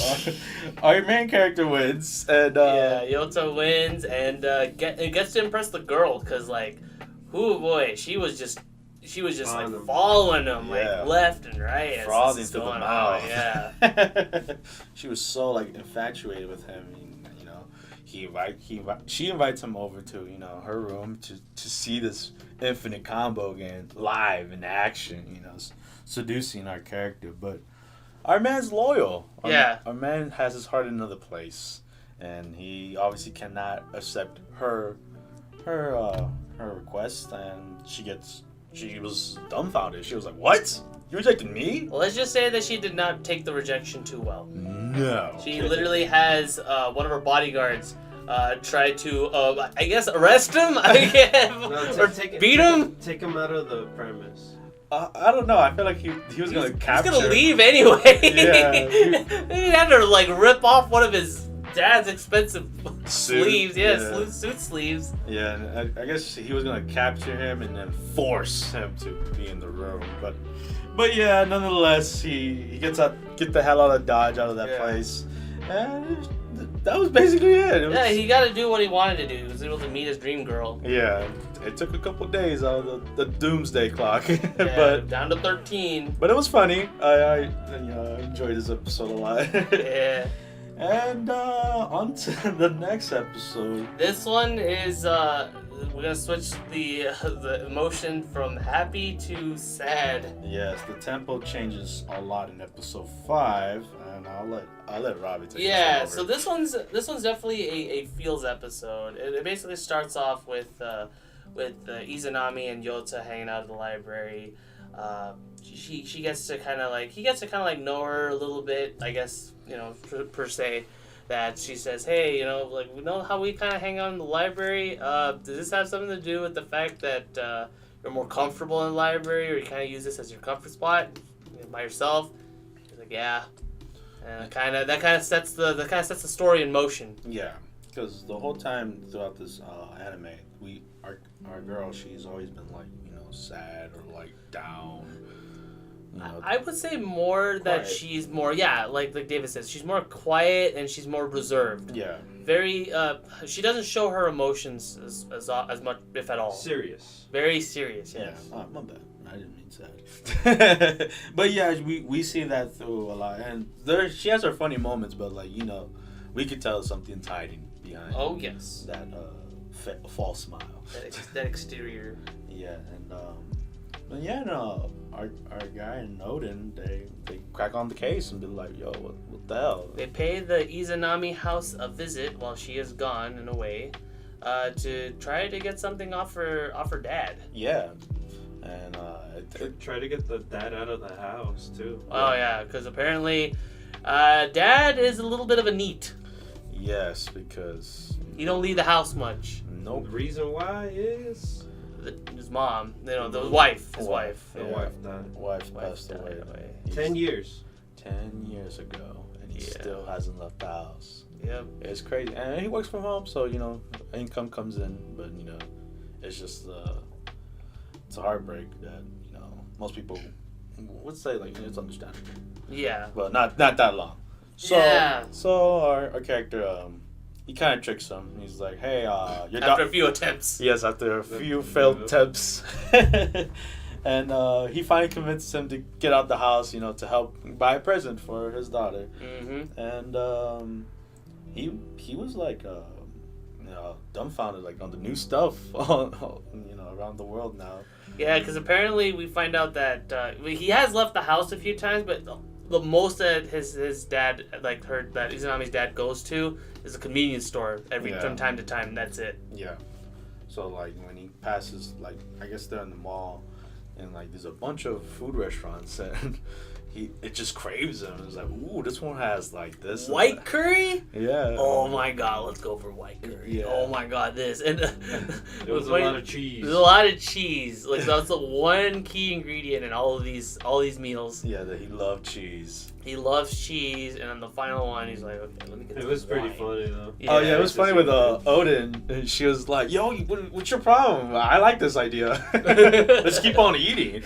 our main character wins, and Yota wins, and gets to impress the girl, cause oh boy, she was just following him left and right, frothing to the mouth. Yeah, she was so infatuated with him. She invites him over to her room to see this infinite combo again live in action. Seducing our character, but our man's loyal. Our man has his heart in another place, and he obviously cannot accept her request, and she was dumbfounded. She was like, "What? You rejected me?" Well, let's just say that she did not take the rejection too well. No. She literally has one of her bodyguards try to, I guess, arrest him? Or beat him? Take him out of the premise. I don't know. I feel like he was going to capture. He's going to leave anyway. Yeah. He had to, like, rip off one of his dad's expensive sleeves. Suit sleeves. Yeah, and I guess he was going to capture him and then force him to be in the room. But yeah, nonetheless, he get the hell out of Dodge, out of that place. And that was basically it. He got to do what he wanted to do. He was able to meet his dream girl. Yeah, it took a couple days out of the doomsday clock. But down to 13. But it was funny. I enjoyed this episode a lot. Yeah. And on to the next episode. This one is we're gonna switch the emotion from happy to sad. Yes, the tempo changes a lot in episode 5, and I'll let Robbie take this one over. So this one's definitely a feels episode. It basically starts off with Izanami and Yota hanging out at the library. She gets to kind of like know her a little bit, I guess, per se. That she says, hey, like, we know how we kind of hang out in the library. Does this have something to do with the fact that you're more comfortable in the library, or you kind of use this as your comfort spot by yourself? She's like, yeah. And that kind of sets the story in motion. Yeah, because the whole time throughout this anime, our girl, she's always been like, sad or like down. I would say more that quiet. she's more, like David says, she's more quiet and she's more reserved. Yeah. Very, she doesn't show her emotions as much, if at all. Serious. Very serious, yes. Yeah. My bad. I didn't mean sad. But yeah, we see that through a lot, and she has her funny moments, but like we could tell something's hiding behind. Oh yes. That false smile. That exterior. Yeah, and our guy and Odin, they crack on the case and be like, yo, what the hell? They pay the Izanami house a visit while she is gone and away, to try to get something off her dad. Yeah, and try to get the dad out of the house too. Oh yeah, because apparently, dad is a little bit of a neat. Yes, because he don't leave the house much. Nope. The reason why is his mom, the wife, his wife. The wife died. Wife passed away. 10 years. 10 years ago, and he still hasn't left the house. Yep. It's crazy, and he works from home, so income comes in, but it's just it's a heartbreak that most people would say like it's understandable. Yeah. But not that long. So our character he kind of tricks him. He's like, hey, after a few attempts. Yes, after a few failed attempts. And he finally convinces him to get out the house, to help buy a present for his daughter. Mm-hmm. And he was like, dumbfounded, like on the new stuff, around the world now. Yeah, because apparently we find out that he has left the house a few times, but the most that his dad, that Izanami's dad goes to is a convenience store from time to time. That's it. Yeah. So like when he passes, like I guess they're in the mall, and like there's a bunch of food restaurants, and it just craves him. It's like, ooh, this one has like this white curry. Yeah. Oh my god, let's go for white curry. Yeah. Oh my god, this and it was a lot of cheese. There's a lot of cheese. Like that's the one key ingredient in all these meals. Yeah, that he loved cheese. He loves cheese, and on the final one, he's like, okay, let me get. It was pretty funny though. Yeah, it was funny with Odin. And she was like, "Yo, what's your problem? I like this idea. Let's keep on eating."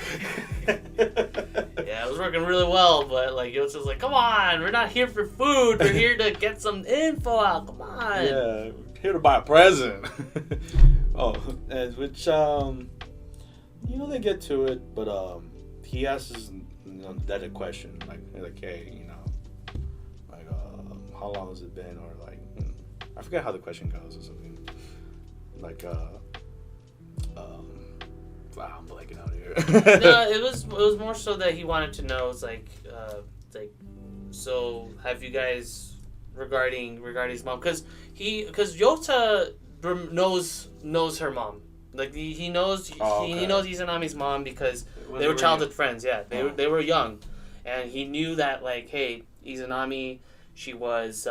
Yeah, it was working really well, but like Yota's like, "Come on, we're not here for food. We're here to get some info out. Come on." Yeah, here to buy a present. Which they get to it, but he asks that a question like, hey, how long has it been, or like, I forget how the question goes or something. Like, I'm blanking out here. No, it was more so that he wanted to know. It's like, so have you guys regarding his mom? Because Yota knows her mom. Like he knows he knows Izanami's mom because they were childhood friends. Yeah, they were young, and he knew that like, hey, Izanami, she was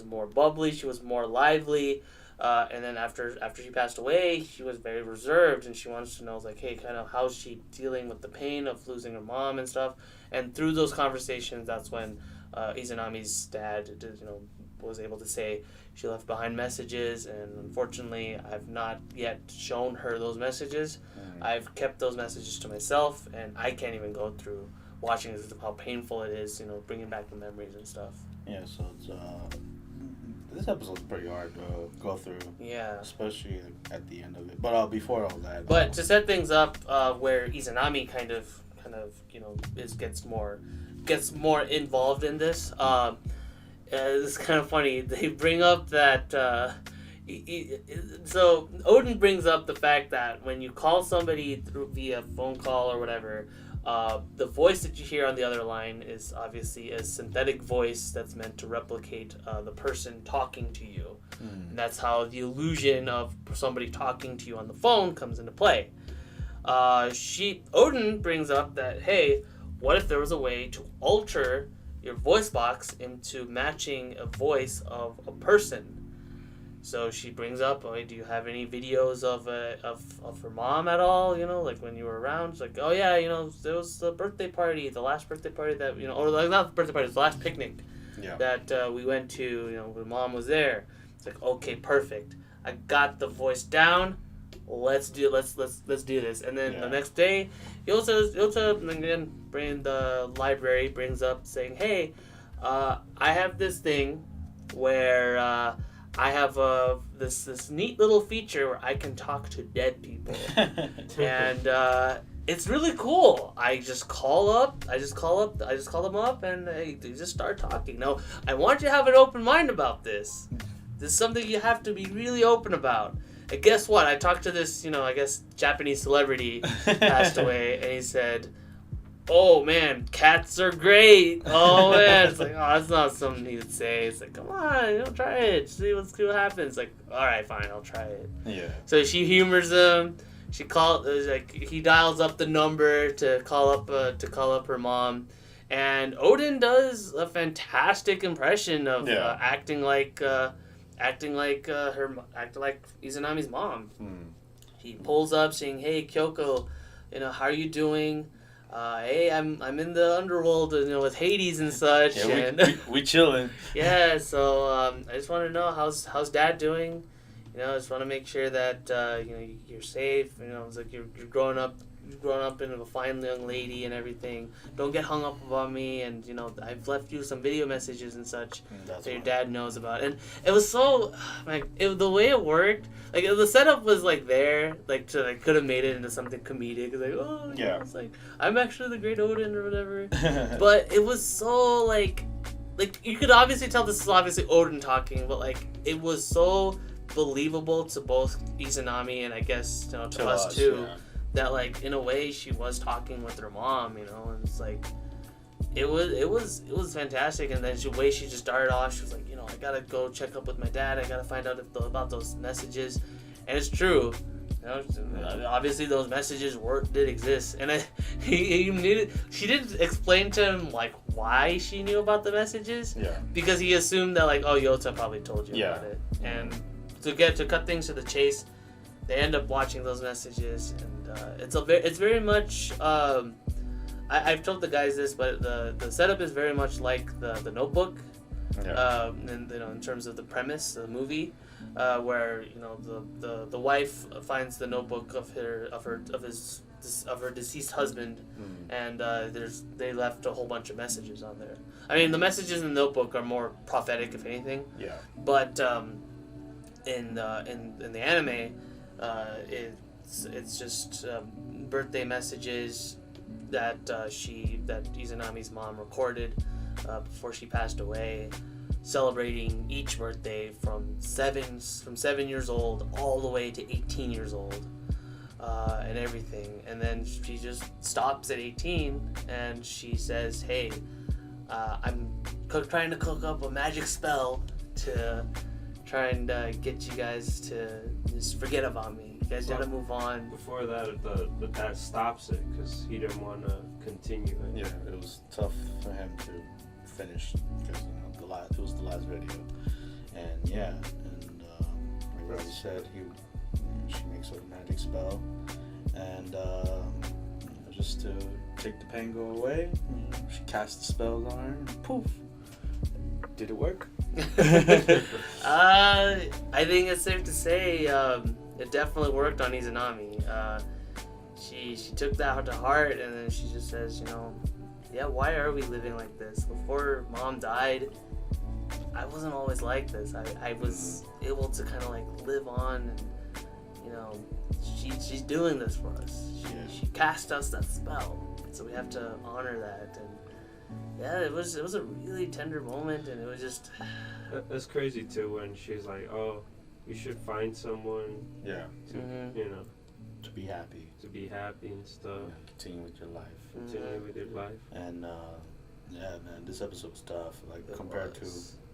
more bubbly, she was more lively, and then after she passed away, she was very reserved, and she wants to know like, hey, kind of how's she dealing with the pain of losing her mom and stuff. And through those conversations, that's when Izanami's dad, was able to say she left behind messages, and unfortunately, I've not yet shown her those messages. I've kept those messages to myself, and I can't even go through watching this, how painful it is, bringing back the memories and stuff. Yeah, so it's this episode's pretty hard to go through. Yeah. Especially at the end of it. But before all that. But to set things up, where Izanami kind of gets more involved in this. It's kind of funny. They bring up that. So Odin brings up the fact that when you call somebody via phone call or whatever, the voice that you hear on the other line is obviously a synthetic voice that's meant to replicate the person talking to you. And that's how the illusion of somebody talking to you on the phone comes into play. Odin brings up that, hey, what if there was a way to alter your voice box into matching a voice of a person? So she brings up, do you have any videos of her mom at all? Like when you were around. She's like, oh yeah, there was the birthday party, the last birthday party that or like not the birthday party, it was the last picnic that we went to. When mom was there. It's like, okay, perfect. I got the voice down. Let's do this. And then the next day, Yota again, bring the library brings up saying, hey, I have this thing where I have this neat little feature where I can talk to dead people, and it's really cool. I just call them up, and they just start talking. Now, I want you to have an open mind about this. This is something you have to be really open about. And guess what? I talked to this, I guess Japanese celebrity passed away, and he said, oh man, cats are great. Oh man, it's like, oh, that's not something he would say. It's like, come on, try it. See what happens. Like, all right, fine, I'll try it. Yeah. So she humors him. He dials up the number to call up her mom, and Odin does a fantastic impression of acting like Izanami's mom. He pulls up saying, "Hey Kyoko, how are you doing? Hey, I'm in the underworld, with Hades and such." Yeah, we chilling. Yeah, so I just want to know how's Dad doing. I just want to make sure that you're safe. It's like you're growing up. You've grown up into a fine young lady and everything. Don't get hung up about me, and I've left you some video messages and such that your dad knows about. And it was so the way it worked, the setup was there, could have made it into something comedic, it's like I'm actually the great Odin or whatever. But it was so you could obviously tell this is obviously Odin talking, but it was so believable to both Izanami and I guess to us too. Yeah. That in a way she was talking with her mom, and it's it was fantastic. And then the way she just started off, she was like, I gotta go check up with my dad. I gotta find out about those messages, and it's true. Obviously those messages did exist, and she didn't explain to him why she knew about the messages. Yeah. Because he assumed that Yota probably told you about it, and to cut things to the chase. They end up watching those messages, and it's very much. I've told the guys this, but the setup is very much like the Notebook, in terms of the premise of the movie, where the wife finds the notebook of her deceased husband, and they left a whole bunch of messages on there. I mean, the messages in the Notebook are more prophetic, if anything. Yeah. But in the anime. It's just birthday messages that Izanami's mom recorded before she passed away, celebrating each birthday from 7 years old all the way to 18 years old, and everything. And then she just stops at 18 and she says, "Hey, I'm trying to cook up a magic spell to try and get you guys to just forget about me. You guys gotta move on." Before that, the dad stops it because he didn't want to continue it. Yeah, it was tough for him to finish because the It was the last video, and yeah, and like Robbie said, she makes a magic spell, and just to take the pain go away, she casts the spells on her, and poof. Did it work? I think it's safe to say it definitely worked on Izanami. She took that to heart, and then she just says, yeah, why are we living like this? Before Mom died, I wasn't always like this. I was able to kind of like live on, and she's doing this for us. She cast us that spell, so we have to honor that. And yeah, it was a really tender moment, and it was just. That's crazy too when she's like, "Oh, you should find someone." Yeah. To be happy. To be happy and stuff. Yeah, continue with your life. Continue with your life. And yeah, man, this episode was tough. Like compared to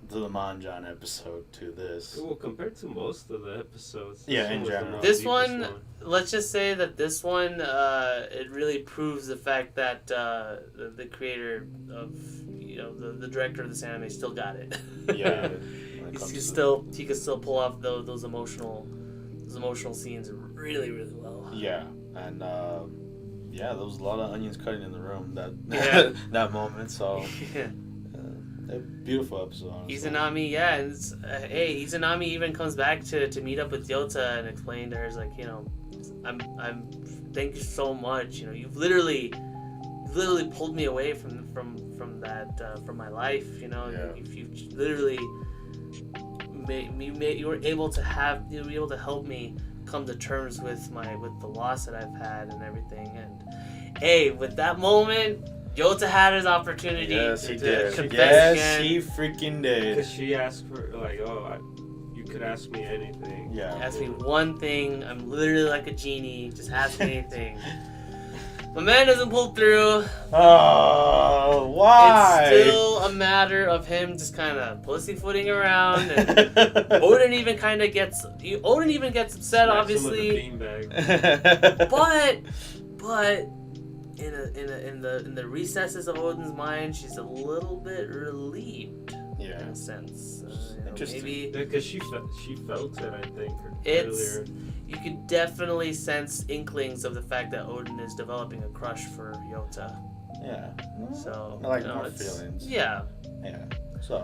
the Manjan episode to this. Well, compared to most of the episodes. Yeah, in general. This one, let's just say that this one, it really proves the fact that the creator of, the director of this anime still got it. Yeah. He could still pull off those emotional scenes really, really well. Yeah, and there was a lot of onions cutting in the room that moment. So. Yeah. A beautiful episode, honestly. Izanami, yeah, Izanami even comes back to meet up with Ryota and explain to her, like, I'm thank you so much. You've literally pulled me away from that from my life. You literally you were able to help me come to terms with the loss that I've had and everything. And with that moment. Ryota had his opportunity. Yes, he did. Yes, he freaking did. Because she asked for, like, you could ask me anything. Yeah. Ask me one thing. I'm literally like a genie. Just ask me anything. My man doesn't pull through. Oh, why? It's still a matter of him just kind of pussyfooting around. And Odin even gets upset, obviously. But. In the recesses of Odin's mind, she's a little bit relieved. Yeah. In a sense. Maybe because she felt it. I think earlier. You could definitely sense inklings of the fact that Odin is developing a crush for Ryota. Yeah. So I like more feelings. Yeah. Yeah. So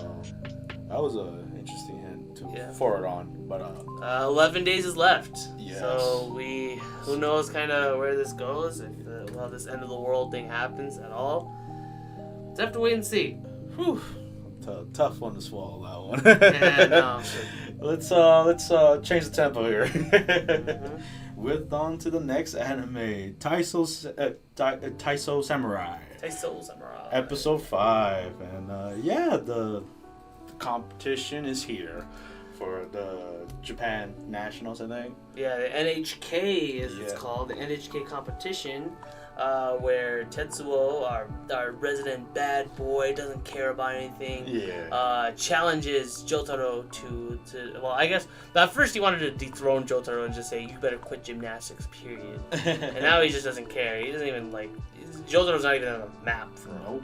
that was an interesting hint to forward on. But 11 days is left. Yes. So who knows kind of where this goes, if this end of the world thing happens at all. Let's have to wait and see. Whew. Tough one to swallow, that one. Yeah, Let's change the tempo here. With on to the next anime, Taisō-Zamurai. Taisō-Zamurai. Episode 5, and the competition is here for the Japan Nationals, I think. Yeah, the NHK it's called, the NHK competition, where Tetsuo, our resident bad boy, doesn't care about anything. Challenges Jotaro to well, I guess at first he wanted to dethrone Jotaro and just say you better quit gymnastics, period. And now he just doesn't care. He doesn't even Jotaro's not even on the map. No,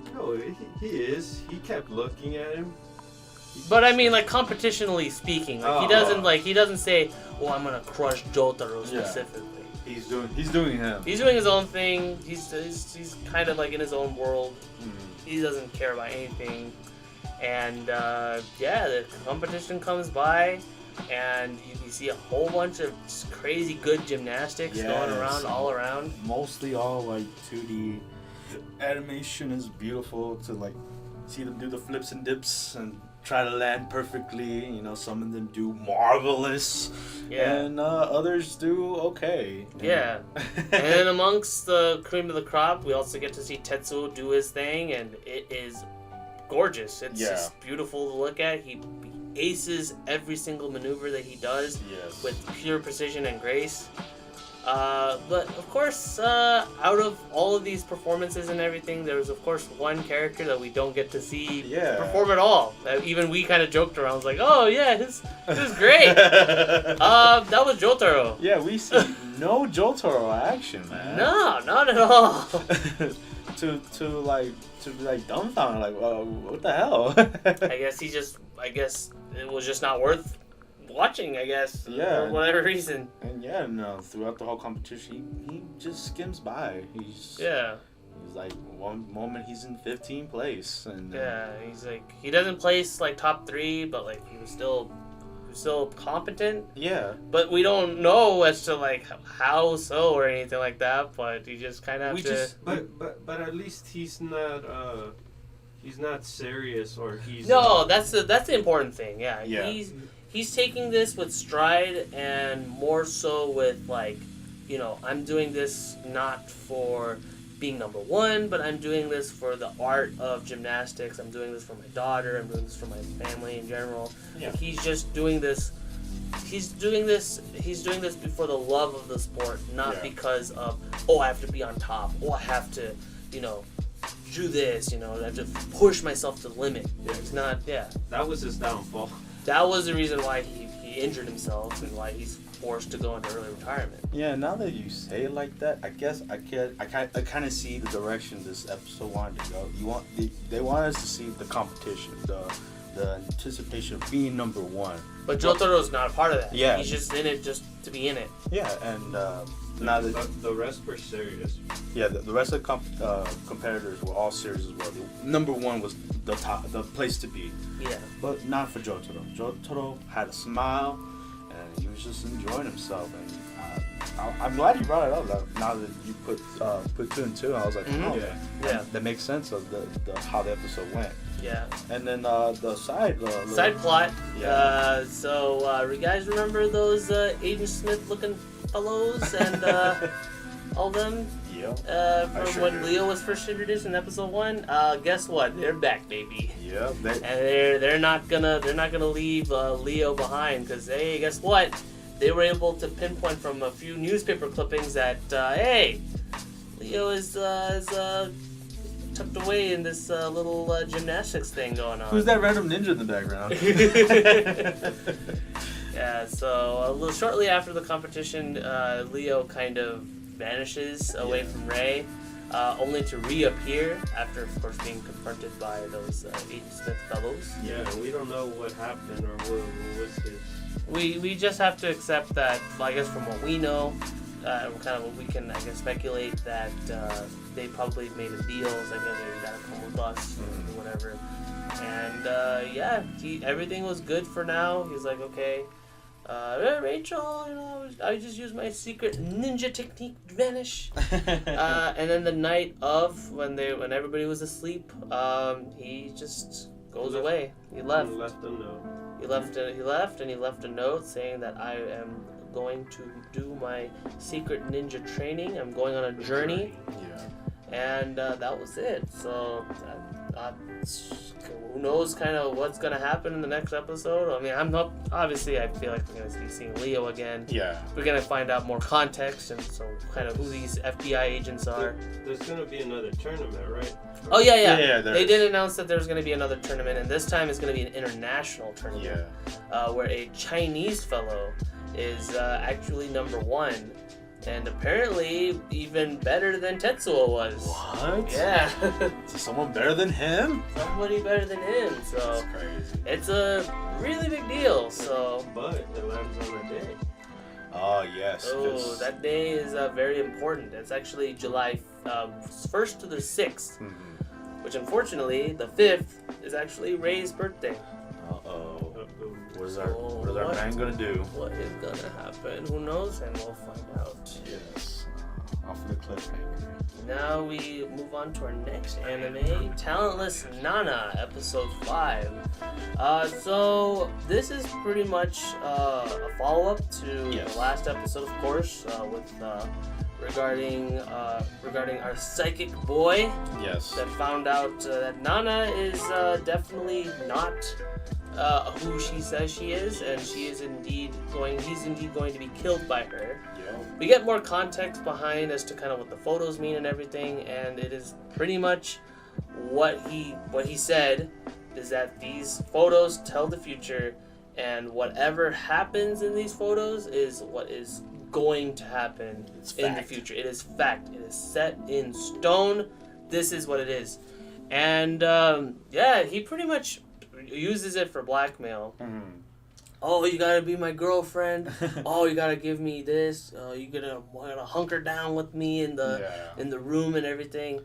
he is. He kept looking at him. But I mean, competitionally speaking, he doesn't say, "Oh, I'm gonna crush Jotaro specifically." He's doing him. He's doing his own thing. He's kind of in his own world. He doesn't care about anything. And the competition comes by, and you see a whole bunch of just crazy good gymnastics going around all around. Mostly all 2D. Animation is beautiful to see them do the flips and dips and try to land perfectly. Some of them do marvelous, and others do okay. Yeah. And then amongst the cream of the crop, we also get to see Tetsuo do his thing, and it is gorgeous. It's just beautiful to look at. He aces every single maneuver that he does with pure precision and grace. But of course, out of all of these performances and everything, there was of course one character that we don't get to see perform at all. Even we kind of joked around, like, "Oh yeah, this is great." That was Jotaro. Yeah, we see no Jotaro action, man. No, not at all. to be like dumbfounded, like, well, what the hell? I guess it was just not worth watching, I guess. Yeah. For whatever reason. And yeah, no, throughout the whole competition, he just skims by. He's like, one moment he's in 15th place, and he's like, he doesn't place like top 3, but like he was still competent. Yeah. But we don't know as to like how so or anything like that. But you just kind of have to. But at least he's not serious, or he's. No, that's the important thing. Yeah. Yeah. He's taking this with stride, and more so with like, I'm doing this not for being number 1, but I'm doing this for the art of gymnastics. I'm doing this for my daughter. I'm doing this for my family in general. Yeah. Like, he's just doing this. He's doing this for the love of the sport, not because of, I have to be on top. I have to, do this. I have to push myself to the limit. It's not. Yeah. That was his downfall. That was the reason why he injured himself and why he's forced to go into early retirement. Yeah, now that you say it like that, I guess I kind of see the direction this episode wanted to go. They want us to see the competition, the anticipation of being number 1. But Jotaro's not a part of that. Yeah. He's just in it just to be in it. Yeah, and now that the rest were serious. Yeah, the rest of the competitors were all serious as well. The number 1 was the place to be. Yeah. But not for Jotaro. Jotaro had a smile, and he was just enjoying himself. And I'm glad you brought it up. Now that you put 2 and 2, I was like, that makes sense of the how the episode went. Yeah. And then the side plot. Yeah. So you guys remember those Agent Smith looking fellows and all them? Yeah. From when Leo was first introduced in episode 1. Guess what? They're back, baby. Yeah. And they're not gonna leave Leo behind, because hey, guess what? They were able to pinpoint from a few newspaper clippings that hey, Leo is tucked away in this little gymnastics thing going on. Who's that random ninja in the background? Yeah, so a little shortly after the competition, Leo kind of vanishes away from Rei, only to reappear after, of course, being confronted by those Agent Smith fellows. Yeah, we don't know what happened or what was his. We just have to accept that, I guess, from what we know, kind of what we can, I guess, speculate that they probably made a deal. It's like, okay, you gotta come with us, or whatever. And everything was good for now. He's like, okay, Rachel, I just used my secret ninja technique to vanish. And then the night of, when everybody was asleep, he just goes away. He left. He left a note. He left, and he left a note saying that I am going to do my secret ninja training. I'm going on a journey. Yeah. And that was it. So who knows kind of what's going to happen in the next episode. I mean, obviously I feel like we're going to be seeing Leo again. Yeah. We're going to find out more context, and so kind of who these FBI agents are. There's going to be another tournament, right? Oh, yeah. Yeah, they did announce that there's going to be another tournament, and this time it's going to be an international tournament. Yeah. Where a Chinese fellow is actually number 1. And apparently even better than Tetsuo was. What? Yeah. So someone better than him? Somebody better than him. So that's crazy. It's a really big deal. So. But it lands on a day. Oh yes. Oh, that day is very important. It's actually July 1st to the 6th, which unfortunately the 5th is actually Rei's birthday. What is our man gonna do? What is gonna happen? Who knows? And we'll find out. Yes. Off of the cliffhanger. Now we move on to our next anime, Talentless Nana, episode 5. So this is pretty much a follow-up to the last episode, of course, with regarding our psychic boy. Yes. That found out that Nana is definitely not who she says she is, and he's indeed going to be killed by her. Yeah. We get more context behind as to kind of what the photos mean and everything, and it is pretty much what he said is that these photos tell the future, and whatever happens in these photos is what is going to happen in the future. It is fact. It is set in stone. this is what it is. And he pretty much uses it for blackmail. Mm-hmm. Oh, you gotta be my girlfriend. Oh, you gotta give me this. You gotta hunker down with me in the room and everything.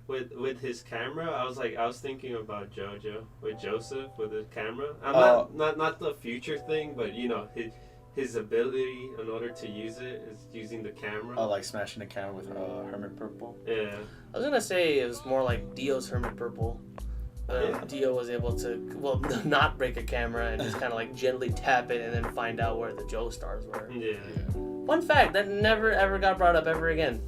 With his camera, I was thinking about JoJo with Joseph with his camera. Not the future thing, but his ability in order to use it is using the camera. Oh, like smashing the camera with Hermit Purple. Yeah. I was gonna say it was more like Dio's Hermit Purple. Dio was able to, not break a camera and just kind of like gently tap it and then find out where the Joe stars were. Yeah. Fun fact, that never ever got brought up ever again.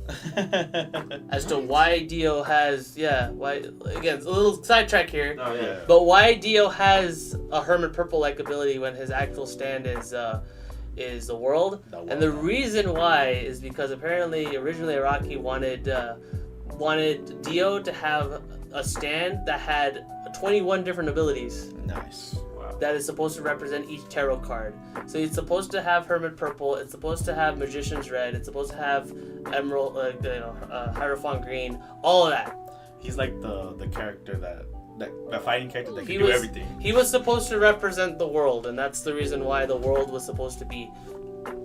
As to why Dio has, again, it's a little sidetrack here. Oh, yeah. But why Dio has a Hermit Purple-like ability when his actual stand is the world. And the reason why is because apparently originally Araki wanted Dio to have a stand that had 21 different abilities. Nice. Wow. That is supposed to represent each tarot card. So it's supposed to have Hermit Purple, it's supposed to have Magician's Red, it's supposed to have Emerald, Hierophant Green, all of that. He's like the character the fighting character that can do everything. He was supposed to represent the world, and that's the reason why the world was supposed to be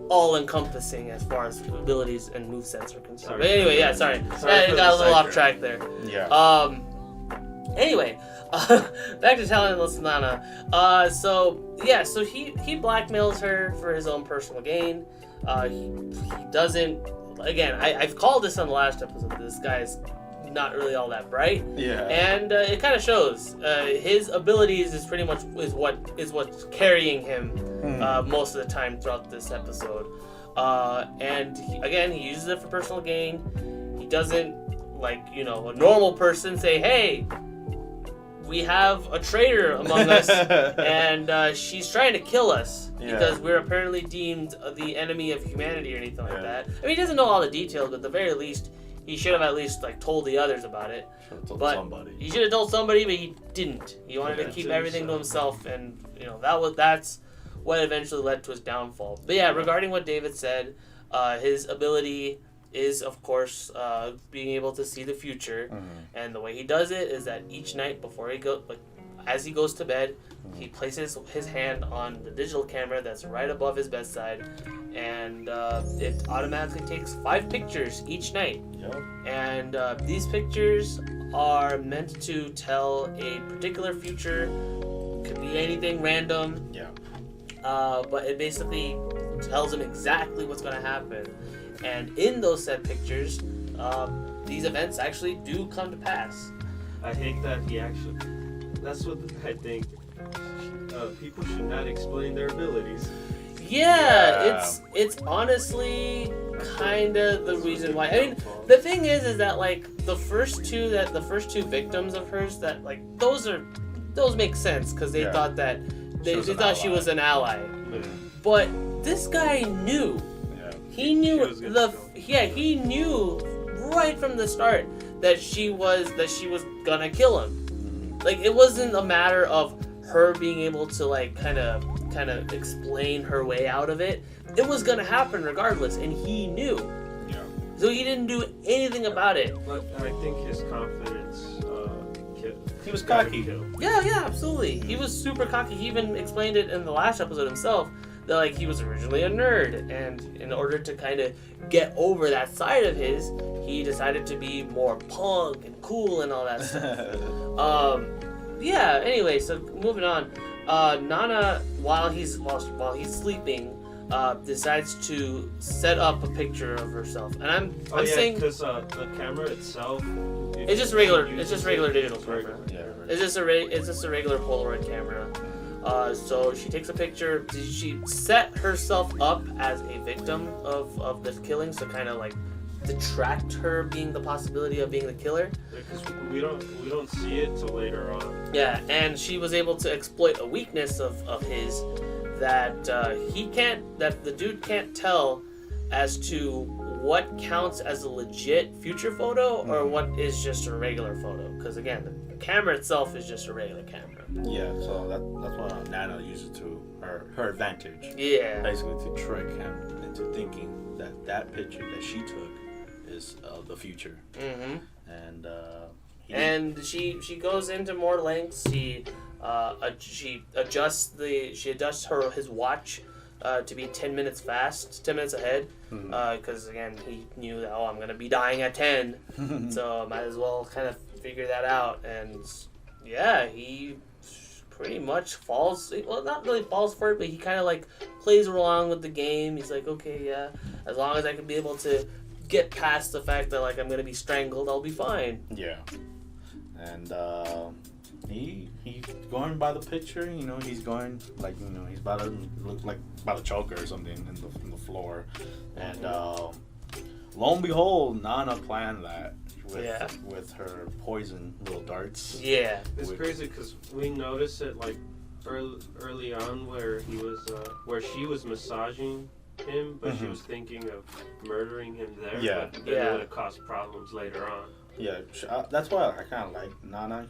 all-encompassing as far as abilities and movesets are concerned. But anyway, sorry. I got a little off track there. Yeah. Anyway, back to Talentless Nana. So he blackmails her for his own personal gain. He doesn't. Again, I've called this on the last episode. This guy's not really all that bright. Yeah. And it kind of shows. His abilities is pretty much what's carrying him most of the time throughout this episode. And he uses it for personal gain. He doesn't, like, a normal person say, hey, we have a traitor among us, and she's trying to kill us because we're apparently deemed the enemy of humanity or anything like that. I mean, he doesn't know all the details, but at the very least, he should have at least told the others about it. He should have told somebody, but he didn't. He wanted to keep everything to himself, and that's what eventually led to his downfall. But regarding what David said, his ability is, of course, being able to see the future, and the way he does it is that each night before as he goes to bed, he places his hand on the digital camera that's right above his bedside, and it automatically takes 5 pictures each night. Yep. And these pictures are meant to tell a particular future. Could be anything random. Yeah. But it basically tells him exactly what's going to happen. And in those said pictures, these events actually do come to pass. I hate that that's what I think. People should not explain their abilities. Yeah. It's honestly kind of the reason why. I mean, the thing is that like the first two victims of hers, that like those make sense because they thought that they thought she was an ally. But this guy knew. He knew he knew right from the start that she was gonna kill him. Like, it wasn't a matter of her being able to like kind of explain her way out of it. It was gonna happen regardless, and he knew. Yeah. So he didn't do anything about it. But I think his confidence he was cocky. Yeah, absolutely. He was super cocky. He even explained it in the last episode himself. That like he was originally a nerd, and in order to kind of get over that side of his, he decided to be more punk and cool and all that stuff. Anyway, so moving on, Nana, while he's sleeping, decides to set up a picture of herself, and I'm saying because the camera itself, it's just regular digital camera. Yeah, right. It's just a regular Polaroid camera. So she takes a picture. She set herself up as a victim of the killing, so kind of like detract her being the possibility of being the killer. Because we don't see it till later on. Yeah, and she was able to exploit a weakness of his that the dude can't tell as to what counts as a legit future photo or what is just a regular photo. Because again, the camera itself is just a regular camera. Yeah, so that's what Nana uses to her advantage. Yeah. Basically to trick him into thinking that picture that she took is the future. Mm-hmm. And she goes into more lengths. She adjusts his watch to be 10 minutes ahead, because again he knew that I'm gonna be dying at 10, so I might as well kind of figure that out. And yeah, he pretty much not really falls for it, but he kind of like plays along with the game. He's like, okay, yeah, as long as I can be able to get past the fact that like I'm gonna be strangled, I'll be fine. Yeah. And he's going by the picture, he's going like, he's about to look like about to choke her or something in the floor. And lo and behold, Nana planned that with her poison little darts. Yeah. It's crazy because we noticed it like early on where she was massaging him, but she was thinking of murdering him there. Yeah. But then it would have caused problems later on. Yeah, that's why I kind of like Nana.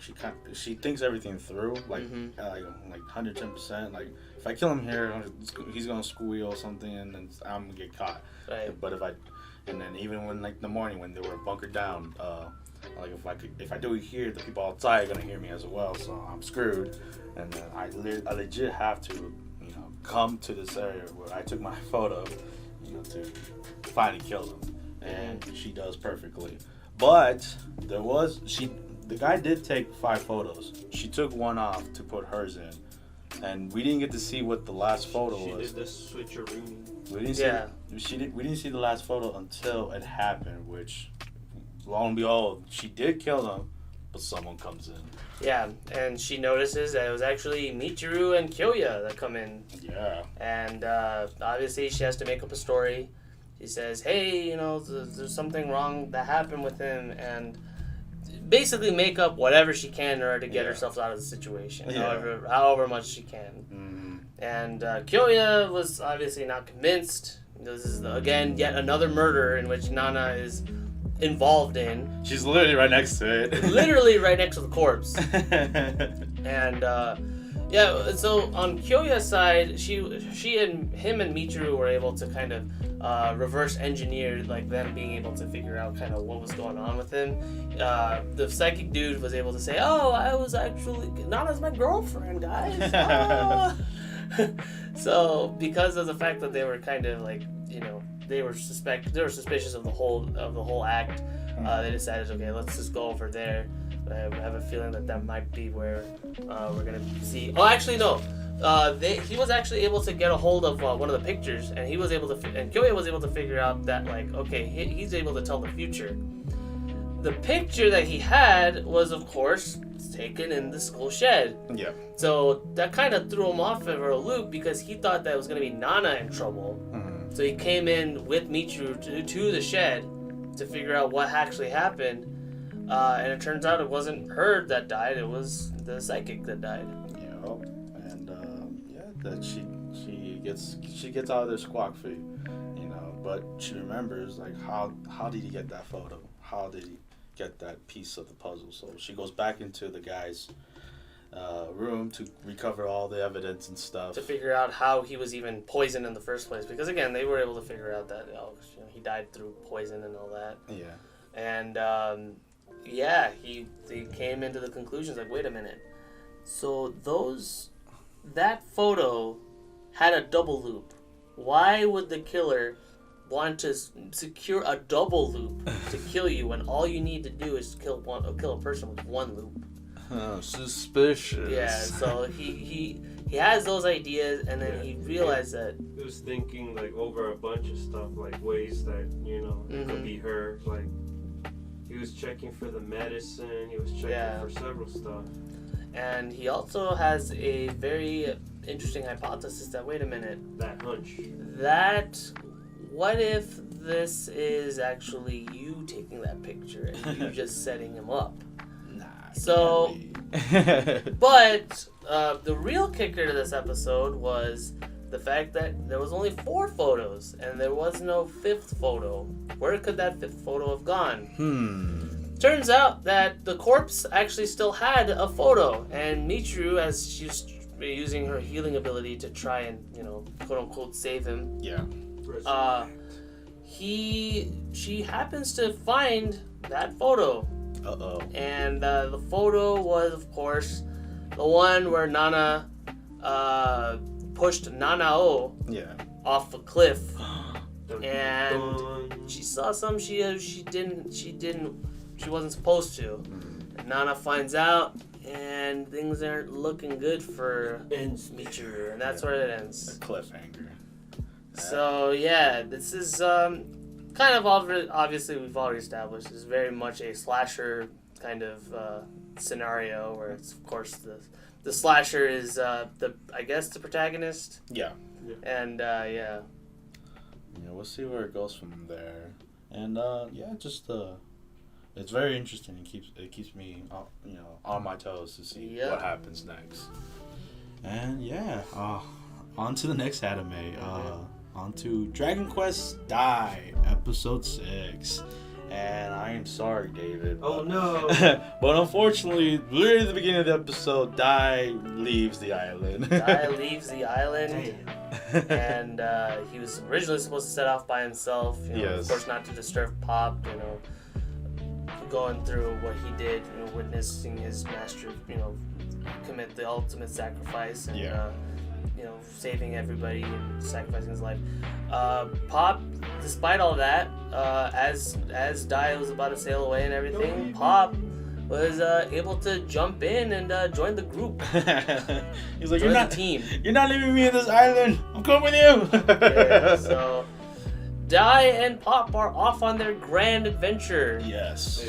She thinks everything through, like 110%. Like if I kill him here, he's gonna squeal something, and then I'm gonna get caught. Right. But and then even when like the morning when they were bunkered down, like if I do it here, the people outside are gonna hear me as well, so I'm screwed. And then I legit have to, come to this area where I took my photo, to finally kill them, and she does perfectly. But the guy did take 5 photos. She took one off to put hers in, and we didn't get to see what the last photo was. She did the switcheroo. We didn't see the last photo until it happened, which, lo and behold, she did kill them, but someone comes in. Yeah, and she notices that it was actually Michiru and Kyoya that come in. Yeah. And obviously she has to make up a story. She says, hey, there's something wrong that happened with him, and basically make up whatever she can in order to get herself out of the situation, however much she can. And Kyoya was obviously not convinced. This is, again, yet another murder in which Nana is involved in. She's literally right next to it. Literally right next to the corpse. And yeah, so on Kyoya's side, she and him and Michiru were able to kind of reverse engineer, like them being able to figure out kind of what was going on with him. The psychic dude was able to say, "Oh, I was actually Nana's my girlfriend, guys." Oh. So because of the fact that they were kind of like, they were suspicious of the whole act, they decided, okay, let's just go over there. I have a feeling that might be where we're gonna see. Oh, actually, no. He was actually able to get a hold of one of the pictures, and and Kyoya was able to figure out that, like, okay, he's able to tell the future. The picture that he had was, of course, taken in the school shed. Yeah. So that kind of threw him off of a loop because he thought that it was gonna be Nana in trouble. Mm-hmm. So he came in with Michiru to the shed to figure out what actually happened. And it turns out it wasn't her that died; it was the psychic that died. Yeah, and that she gets out of there squawk-free, But she remembers, like, how did he get that photo? How did he get that piece of the puzzle? So she goes back into the guy's room to recover all the evidence and stuff. To figure out how he was even poisoned in the first place, because again, they were able to figure out that he died through poison and all that. Yeah. And they came into the conclusions like, wait a minute. So that photo had a double loop. Why would the killer want to secure a double loop to kill you when all you need to do is kill a person with one loop? Oh, suspicious. Yeah, so he has those ideas, and then he realized that he was thinking like over a bunch of stuff, like ways that it could be her. Like he was checking for the medicine. He was checking for several stuff. And he also has a very interesting hypothesis that, wait a minute, that hunch. What if this is actually you taking that picture and you just setting him up? Nah. So, but the real kicker to this episode was the fact that there was only 4 photos and there was no 5th photo. Where could that 5th photo have gone? Turns out that the corpse actually still had a photo, and Michiru, as she's using her healing ability to try and, quote unquote save him. Yeah. She happens to find that photo, Uh-oh. And the photo was, of course, the one where Nana pushed Nanao off a cliff. And she saw something she wasn't supposed to. And Nana finds out, and things aren't looking good for Michiru, and that's where it ends. A cliffhanger. So yeah, this is kind of obviously we've already established. It's very much a slasher kind of scenario where it's of course the slasher is the protagonist. Yeah. And yeah, we'll see where it goes from there. And it's very interesting. It keeps me on my toes to see what happens next. And on to the next anime. On to Dragon Quest Dai episode 6. And I am sorry, David. Oh no! But unfortunately, literally at the beginning of the episode, Dai leaves the island. Dai leaves the island. And he was originally supposed to set off by himself. Of course, not to disturb Pop. Going through what he did, witnessing his master, commit the ultimate sacrifice, and saving everybody and sacrificing his life. Pop, despite all that, as Dai was about to sail away and everything, Pop was able to jump in and join the group. He's like, join the team. You're not leaving me in this island. I'm coming with you. So Dai and Pop are off on their grand adventure. Yes.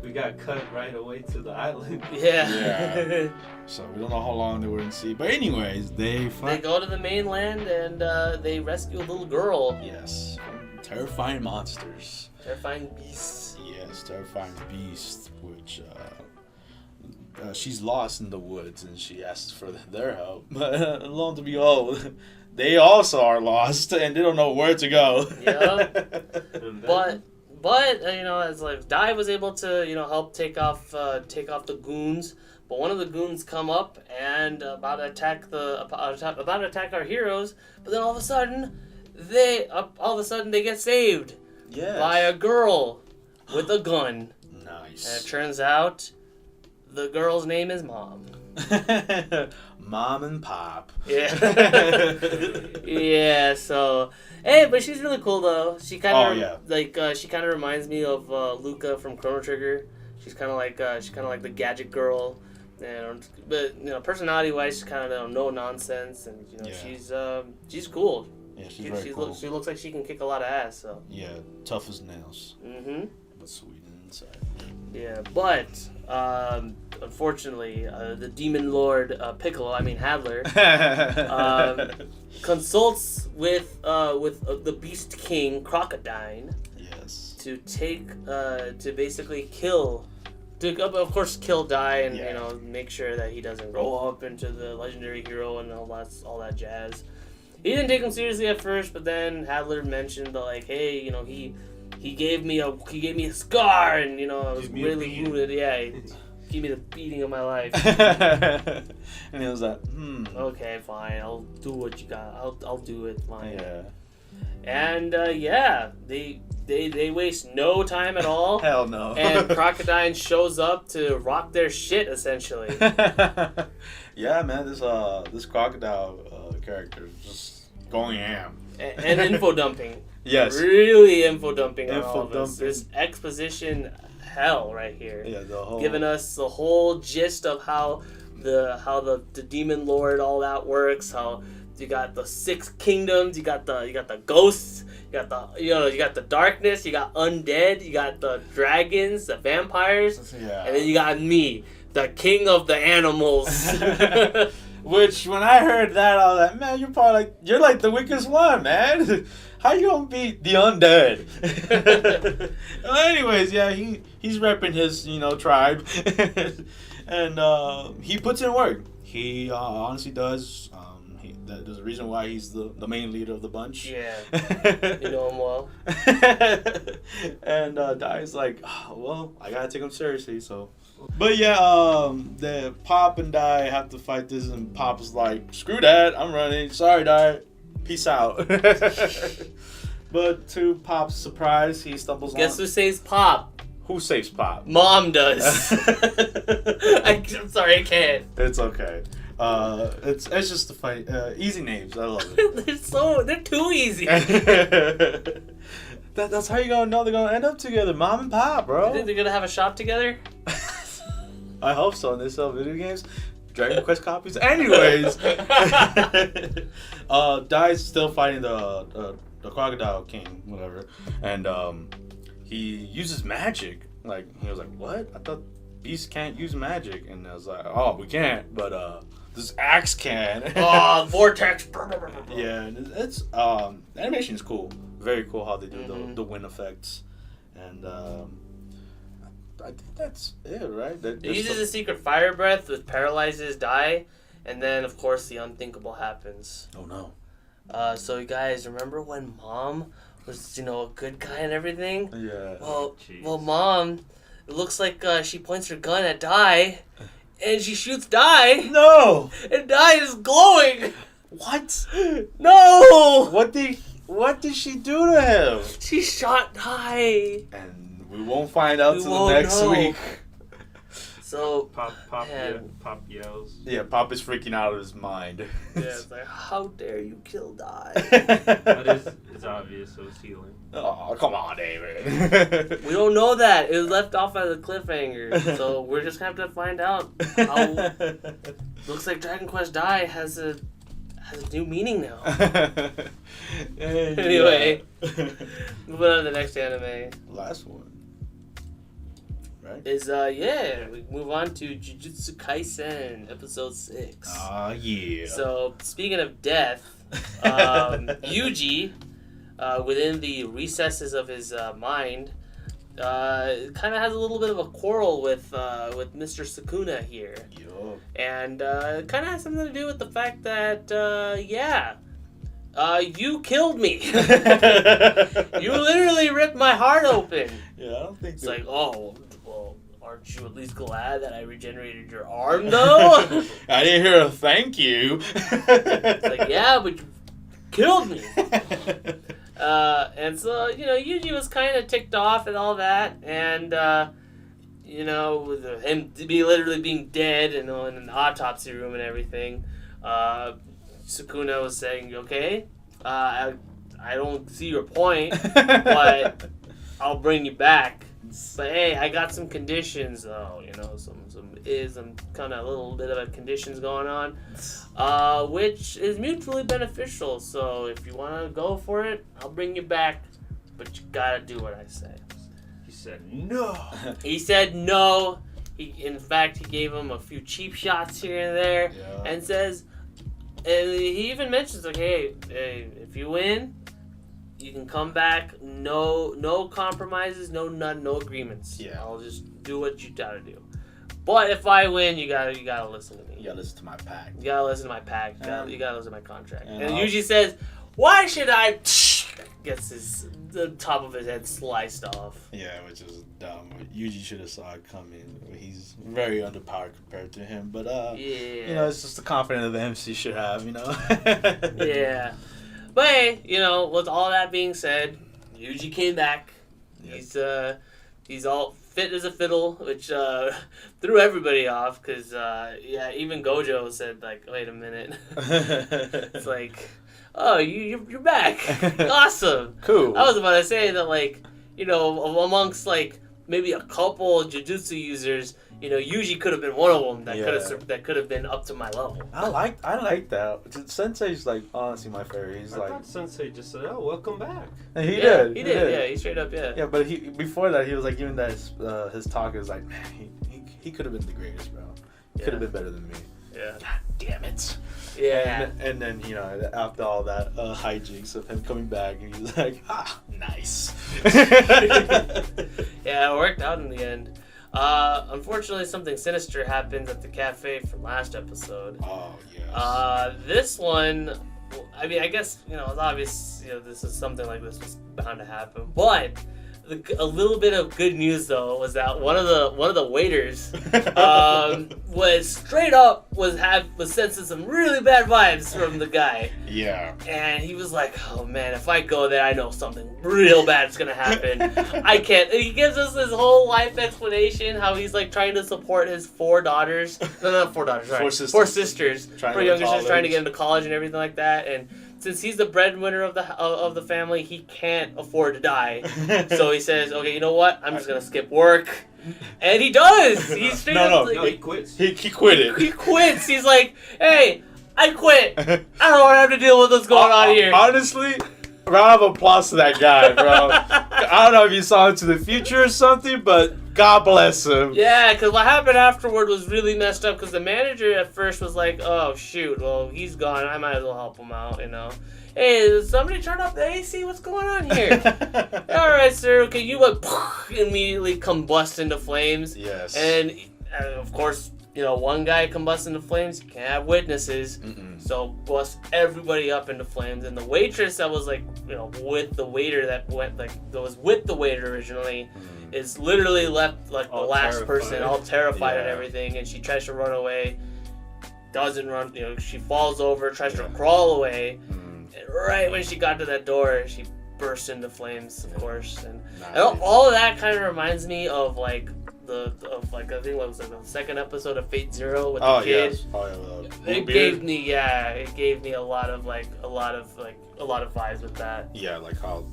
We got cut right away to the island. Yeah. So we don't know how long they were in sea. But anyways, they go to the mainland and they rescue a little girl. Yes. From terrifying monsters. Terrifying beasts. Yes, terrifying beast, which she's lost in the woods and she asks for their help. But lo and behold, they also are lost and they don't know where to go. Yeah. But it's like Dai was able to help take off the goons, but one of the goons come up and about to attack our heroes, but then all of a sudden they get saved by a girl with a gun. Nice. And it turns out the girl's name is Mom. Mom and Pop. Yeah. Yeah. So, hey, but she's really cool though. She kind of she kind of reminds me of Luca from Chrono Trigger. She's kind of like the gadget girl, but personality wise, she's kind of no nonsense, and she's cool. Yeah, she's very cool. She looks like she can kick a lot of ass. So. Yeah, tough as nails. Mhm. But sweet inside. Yeah, but unfortunately, the demon lord Hadler consults with the beast king Crocodile. Yes. To basically kill Dai and make sure that he doesn't grow up into the legendary hero and all that jazz. He didn't take him seriously at first, but then Hadler mentioned hey, he gave me a scar, and I was really wounded. Yeah, he gave me the beating of my life. And he was like, okay, fine, I'll do what you got. I'll do it, fine. Yeah. And they waste no time at all. Hell no. And Crocodile shows up to rock their shit essentially. Yeah, man, this Crocodile character is just going ham. And info dumping. Yes. Really info dumping on all of us. This exposition hell right here. Yeah, giving us the whole gist of how the demon lord all that works. How you got the 6 kingdoms. You got the ghosts. You got you got the darkness. You got undead. You got the dragons, the vampires. Yeah. And then you got me, the king of the animals. Which, when I heard that, I was like, man, you're like the weakest one, man. How you gonna beat the undead? Well, anyways, yeah, he's repping his, tribe. And he puts in work. He honestly does. There's a reason why he's the main leader of the bunch. Yeah. You know him well. And Dai's like, well, I gotta take him seriously, so. But yeah, the Pop and Dai have to fight this, and Pop is like, screw that, I'm running. Sorry, Dai. Peace out. But to Pop's surprise, he stumbles on. Guess who saves Pop? Who saves Pop? Mom does. I'm sorry, I can't. It's okay. It's just the fight. Easy names. I love it. They're too easy. That's how you gonna know they're gonna end up together, Mom and Pop, bro. You think they're gonna have a shop together? I hope so. And they sell video games, Dragon Quest copies. Anyways, Dai's still fighting the Crocodile King, whatever, and he uses magic. Like he was like, "What? I thought beasts can't use magic," and I was like, "Oh, we can't, but this axe can." Oh, vortex. Yeah, and it's animation is cool. Very cool how they do the wind effects, and I think that's it, right? It uses a secret fire breath, which paralyzes Dai, and then of course the unthinkable happens. Oh no! So you guys remember when Mom was, a good guy and everything? Yeah. Well, Mom, it looks like she points her gun at Dai, and she shoots Dai. No! And Dai is glowing. What? No! What did she do to him? She shot Dai. And we won't find out till the next week. So Pop yells. Yeah, Pop is freaking out of his mind. Yeah, it's like, how dare you kill Dai? But it's obvious, so it's healing. Oh, come on, David. We don't know that. It was left off as a cliffhanger. So we're just going to have to find out how... Looks like Dragon Quest Dai has a new meaning now. Anyway, moving on to the next anime. Last one. Right? Is, we move on to Jujutsu Kaisen, episode 6. Yeah. So, speaking of death, Yuji, within the recesses of his mind, kind of has a little bit of a quarrel with Mr. Sukuna here. Yo. And kind of has something to do with the fact that, you killed me. You literally ripped my heart open. Yeah, I don't think it's like, oh, well, aren't you at least glad that I regenerated your arm, though? I didn't hear a thank you. It's like, yeah, but you killed me. And so, Yuji was kind of ticked off and all that, and, with him literally being dead and in an autopsy room and everything, Sukuna was saying, okay, I don't see your point, but I'll bring you back. But hey, I got some conditions though, some kind of little bit of conditions going on, which is mutually beneficial. So if you want to go for it, I'll bring you back, but you gotta do what I say. He said no. He said no. In fact, he gave him a few cheap shots here and there, and says, and he even mentions like, hey, if you win, you can come back. No compromises, no agreements. Yeah. I'll just do what you gotta do. But if I win, you gotta listen to me. You gotta listen to my pack. You gotta listen to my pack. You gotta listen to my contract. And Yuji says, "Why should I?" Gets the top of his head sliced off. Yeah, which is dumb. Yuji should have saw it coming. He's very underpowered compared to him, but it's just the confidence the MC should have, Yeah. But hey, with all that being said, Yuji came back. Yep. He's all fit as a fiddle, which threw everybody off because even Gojo said like, wait a minute. It's like, oh, you're back. Awesome. Cool. I was about to say that amongst maybe a couple Jujutsu users, Yuji could have been one of them that could have been up to my level. I like that. Sensei's honestly my favorite. He's I thought Sensei just said, "Oh, welcome back." And he did. Yeah, he straight up Yeah, but before that he was giving that his talk. It was like, man, he could have been the greatest, bro. He could have been better than me. Yeah. God damn it. Yeah. And then after all that hijinks of him coming back, and he was like, nice. Yeah, it worked out in the end. Unfortunately, something sinister happens at the cafe from last episode. Oh, yes. This one, I guess, it's obvious, this is something like this was bound to happen. But a little bit of good news though was that one of the waiters was straight up was sensing some really bad vibes from the guy. Yeah. And he was like, "Oh man, if I go there, I know something real bad's gonna happen. I can't." And he gives us this whole life explanation how he's like trying to support his 4 daughters. No, not 4 daughters. Sorry, 4 sisters. 4 younger sisters trying to get into college and everything like that. And since he's the breadwinner of the family, he can't afford to die. So he says, "Okay, you know what? I'm just gonna skip work," and he does. He's straight up. No, he quits. He quit it. He quits. He's like, "Hey, I quit. I don't want to have to deal with what's going on here." Honestly, round of applause to that guy, bro. I don't know if you saw Into the Future or something, but God bless him. Yeah, because what happened afterward was really messed up, because the manager at first was like, "Oh, shoot, well, he's gone. I might as well help him out, you know. Hey, did somebody turn off the AC? What's going on here?" "All right, sir. Okay, you immediately combust into flames." Yes. And of course, you know, one guy combusts into flames, you can't have witnesses. So bust everybody up into flames. And the waitress that was like, you know, with the waiter that was with the waiter originally, is literally left like the last terrified. person, all terrified and everything. And she tries to run away, doesn't run. You know, she falls over, tries to crawl away. And right when she got to that door, she burst into flames, of course. And all of that kind of reminds me of like I think what was it, the second episode of Fate Zero with the kid. Yes. Oh, yeah. It gave me a lot of vibes with that. Yeah, like how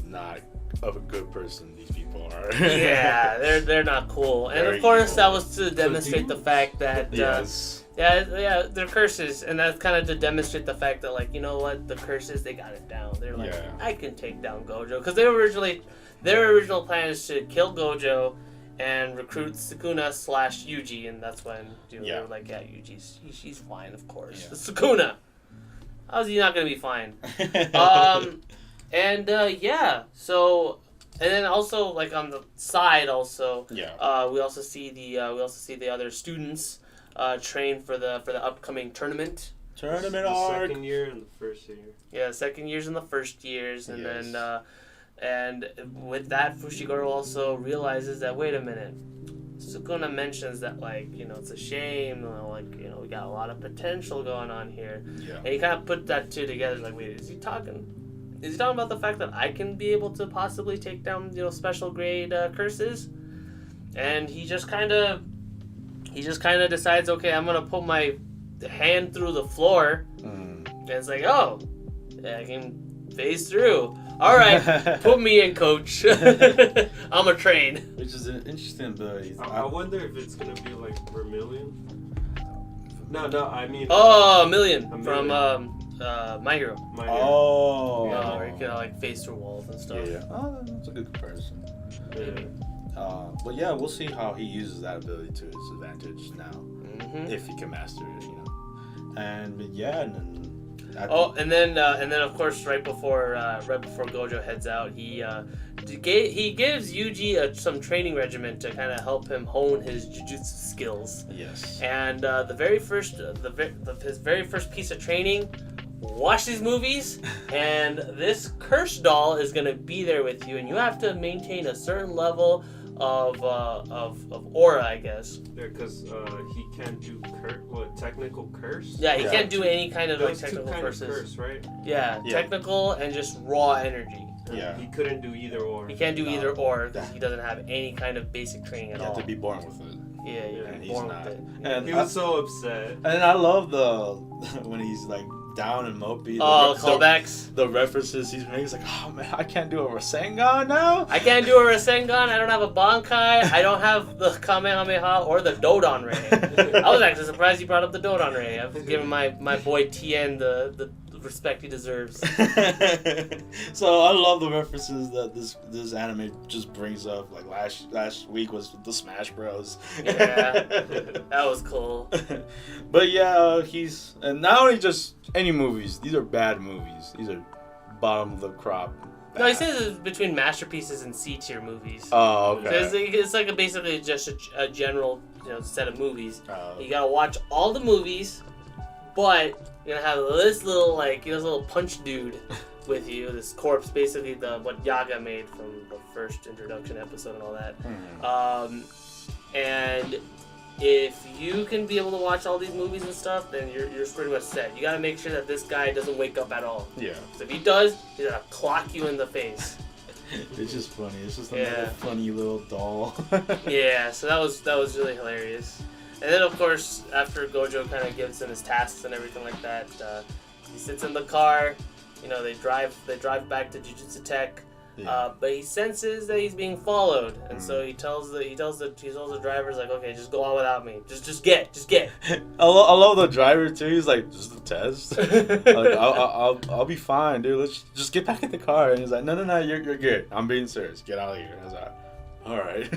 not of a good person these people are. Yeah, they're not cool. And Very of course evil. that was to demonstrate the fact that they're curses, and that's kind of to demonstrate the fact that, like, you know what, the curses, they got it down. They're like, I can take down Gojo, because their original plan is to kill Gojo and recruit Sukuna / Yuji, and that's when they were like, yeah, Yuji's she's fine, of course. Yeah. Sukuna, how's he not gonna be fine? So, and then also like on the side we also see the other students train for the upcoming tournament. Tournament arc. Second year and the first year. Yeah, second years and the first years, and then and with that, Fushiguro also realizes that, wait a minute, Sukuna mentions that, like, you know, it's a shame, like, you know, we got a lot of potential going on here. Yeah. And he kind of put that two together, like, wait, is he talking about the fact that I can be able to possibly take down, you know, special grade curses? And he just kind of decides, okay, I'm gonna put my hand through the floor, and it's like, oh, yeah, I can phase through. All right, put me in, coach. I'm a train. Which is an interesting ability. I wonder if it's gonna be like Vermilion. No, I mean. Oh, a million from My Hero. Oh. Yeah, where you can like phase through walls and stuff. Yeah. Oh, that's a good comparison. Yeah. But yeah, we'll see how he uses that ability to his advantage now, if he can master it, you know. And then of course right before Gojo heads out, he gives Yuji some training regimen to kind of help him hone his jujutsu skills. Yes. And his very first piece of training. Watch these movies, and this curse doll is gonna be there with you, and you have to maintain a certain level of aura, I guess. Yeah, because he can't do technical curse. Yeah, he can't do any kind of like technical curses. Curse, right? Yeah, technical and just raw energy. Yeah, he couldn't do either or. He can't do either or because he doesn't have any kind of basic training at all. You have to be born with it. Yeah, you're born with it. And he was so upset. And I love when he's like down and mopey. Callbacks. The references he's making. He's like, oh man, I can't do a Rasengan now. I can't do a Rasengan. I don't have a Bankai. I don't have the Kamehameha or the Dodon Ray. I was actually surprised you brought up the Dodon Ray. I've given my boy Tien the respect he deserves. So I love the references that this anime just brings up. Like last week was the Smash Bros. Yeah, that was cool. But yeah, and not only just any movies. These are bad movies. These are bottom of the crop. Bad. No, he says it's between masterpieces and C tier movies. Oh, okay. It's like basically just a general set of movies. You gotta watch all the movies, but you're gonna have this little punch dude with you. This corpse, basically what Yaga made from the first introduction episode and all that. And if you can be able to watch all these movies and stuff, then you're pretty much set. You gotta make sure that this guy doesn't wake up at all. Yeah. So if he does, he's gonna clock you in the face. It's just funny. It's just another funny little doll. Yeah, so that was really hilarious. And then of course, after Gojo kind of gives him his tasks and everything like that, he sits in the car. You know, they drive back to Jujutsu Tech. But he senses that he's being followed, and so he tells the drivers, like, okay, just go on without me. Just get. I love the driver too. He's like, just a test. Like, I'll be fine, dude. Let's just get back in the car. And he's like, no, you're good. I'm being serious. Get out of here. I was like, all right.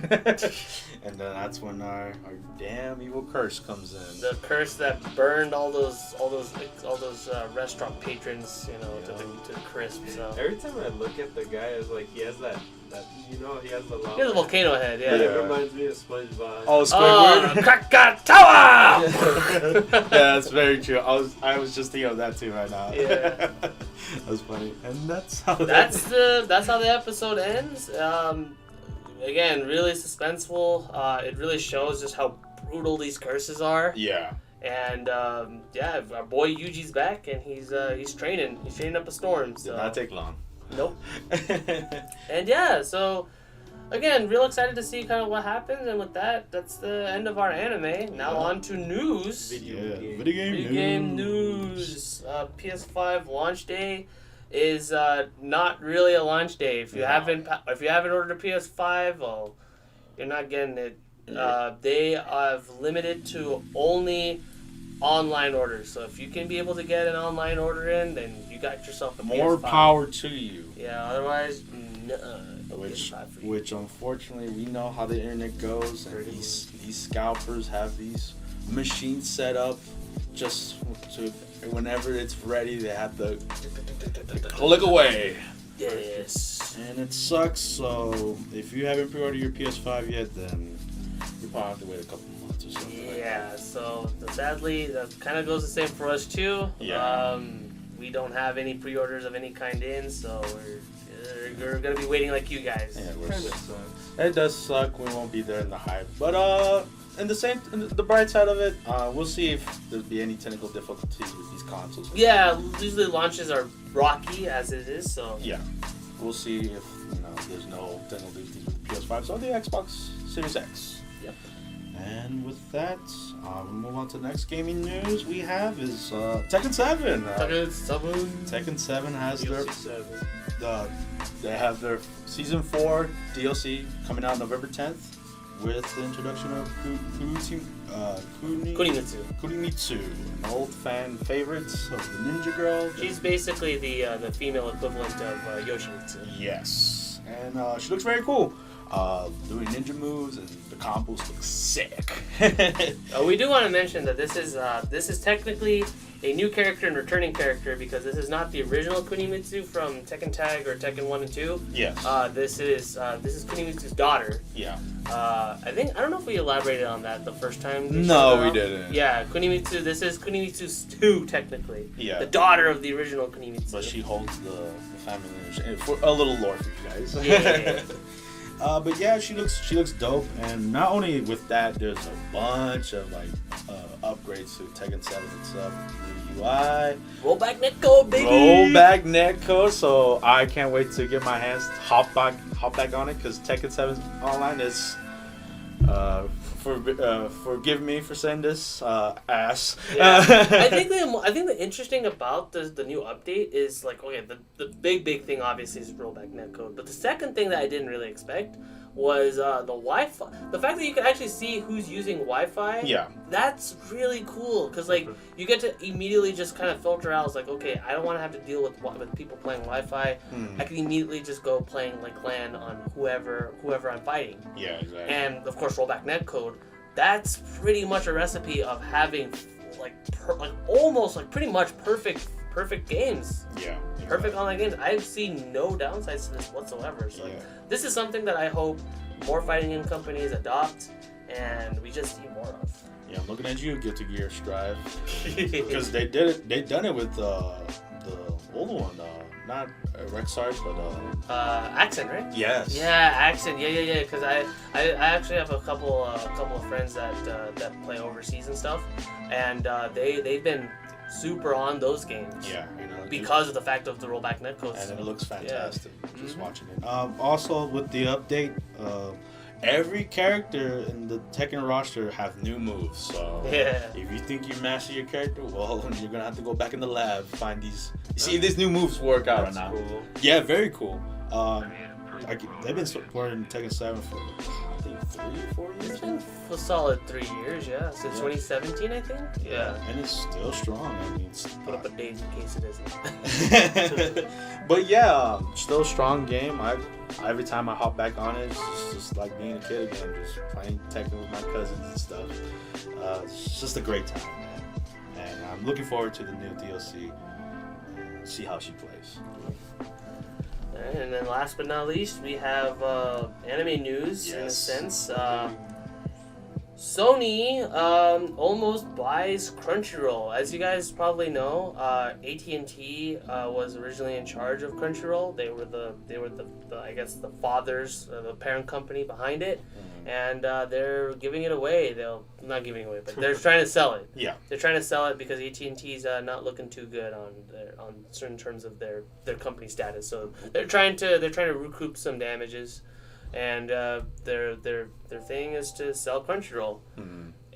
And then that's when our damn evil curse comes in. The curse that burned all those restaurant patrons, you know, to the crisp. So every time I look at the guy, it's like he has that he has the long. He has a volcano head. Yeah. It reminds me of SpongeBob. Oh, Squidward. Krakatoa! Yeah, that's very true. I was just thinking of that too right now. Yeah. That was funny. And that's how that's how the episode ends. Again, really suspenseful. It really shows just how brutal these curses are. Yeah. And our boy Yuji's back, and he's training. He's training up a storm. So. Did not take long. Nope. And yeah, so again, real excited to see kind of what happens. And with that, that's the end of our anime. Now on to news. Video game news. PS5 launch day is not really a launch day. If you haven't ordered a PS5, well, you're not getting it. They have limited to only online orders. So if you can be able to get an online order in, then you got yourself a more PS5. power to you. Yeah. Otherwise, which unfortunately we know how the internet goes, and these scalpers have these machines set up just to whenever it's ready, they have to click away. Yes. And it sucks. So if you haven't pre-ordered your PS5 yet, then you probably have to wait a couple months or something. Yeah. So sadly, that kind of goes the same for us too. Yeah. We don't have any pre-orders of any kind in, so we're gonna be waiting like you guys. Yeah, it does suck. We won't be there in the hype, but and the bright side of it, we'll see if there'll be any technical difficulties with these consoles. Yeah, usually launches are rocky as it is, so yeah, we'll see if there's no technical difficulties with the PS5 or the Xbox Series X. Yep. And with that, we'll move on to the next gaming news we have is Tekken 7. Tekken 7 has they have their Season 4 DLC coming out November 10th. With the introduction of Kunimitsu, an old fan favorite of the ninja girl. She's basically the female equivalent of Yoshimitsu. Yes, and she looks very cool. Doing ninja moves, and the combos look sick. We do want to mention that this is technically a new character and returning character, because this is not the original Kunimitsu from Tekken Tag or Tekken 1 and 2. Yes. This is Kunimitsu's daughter. Yeah. I don't know if we elaborated on that the first time. No, we didn't. Yeah, Kunimitsu. This is Kunimitsu's 2 technically. Yeah. The daughter of the original Kunimitsu. But she holds the family lineage. For a little lore for you guys. Yeah. But yeah, she looks dope, and not only with that, there's a bunch of upgrades to Tekken 7 itself. New UI, rollback netcode, baby. Rollback netcode. So I can't wait to get my hands hop back on it, because Tekken 7 online is forgive me for saying this ass. Yeah. I think the interesting about the new update is the big thing obviously is rollback netcode, but the second thing that I didn't really expect was the Wi-Fi. The fact that you can actually see who's using Wi-Fi. Yeah. That's really cool, because you get to immediately just kind of filter out. It's like, okay, I don't want to have to deal with people playing Wi-Fi. I can immediately just go playing clan on whoever I'm fighting. Yeah, exactly. And of course, rollback netcode. That's pretty much a recipe of having almost pretty much perfect games. Yeah. Exactly. Perfect online games. I've seen no downsides to this whatsoever. So this is something that I hope more fighting game companies adopt, and we just see more of. Yeah, I'm looking at you, Guilty Gear Strive, because they done it with the old one, not Rexarch, but Accent, right? yes. Yeah, Accent. Yeah. Because I actually have a couple of friends that play overseas and stuff, and they've been super on those games. Yeah, because of the fact of the rollback netcodes. And it looks fantastic. Yeah. Just watching it. Also with the update, every character in the Tekken roster have new moves. So if you think you master your character, well, you're gonna have to go back in the lab, find these, see if these new moves work out or not. Cool. Yeah, very cool. They've been supporting Tekken 7 for I think 3 or 4 years. It's been a solid 3 years, since 2017, I think. Yeah. And it's still strong. I mean, put up a date in case it isn't. But yeah, still strong game. Every time I hop back on it, it's just like being a kid again, just playing Tekken with my cousins and stuff. It's just a great time, man. And I'm looking forward to the new DLC. See how she plays. And then last but not least, we have anime news in a sense. Sony almost buys Crunchyroll. As you guys probably know, AT&T was originally in charge of Crunchyroll. They were the I guess the fathers, the parent company behind it, and they're giving it away. They'll not giving it away, but they're trying to sell it. Yeah, they're trying to sell it because AT&T's not looking too good on certain terms of their company status. So they're trying to recoup some damages. And their thing is to sell Crunchyroll,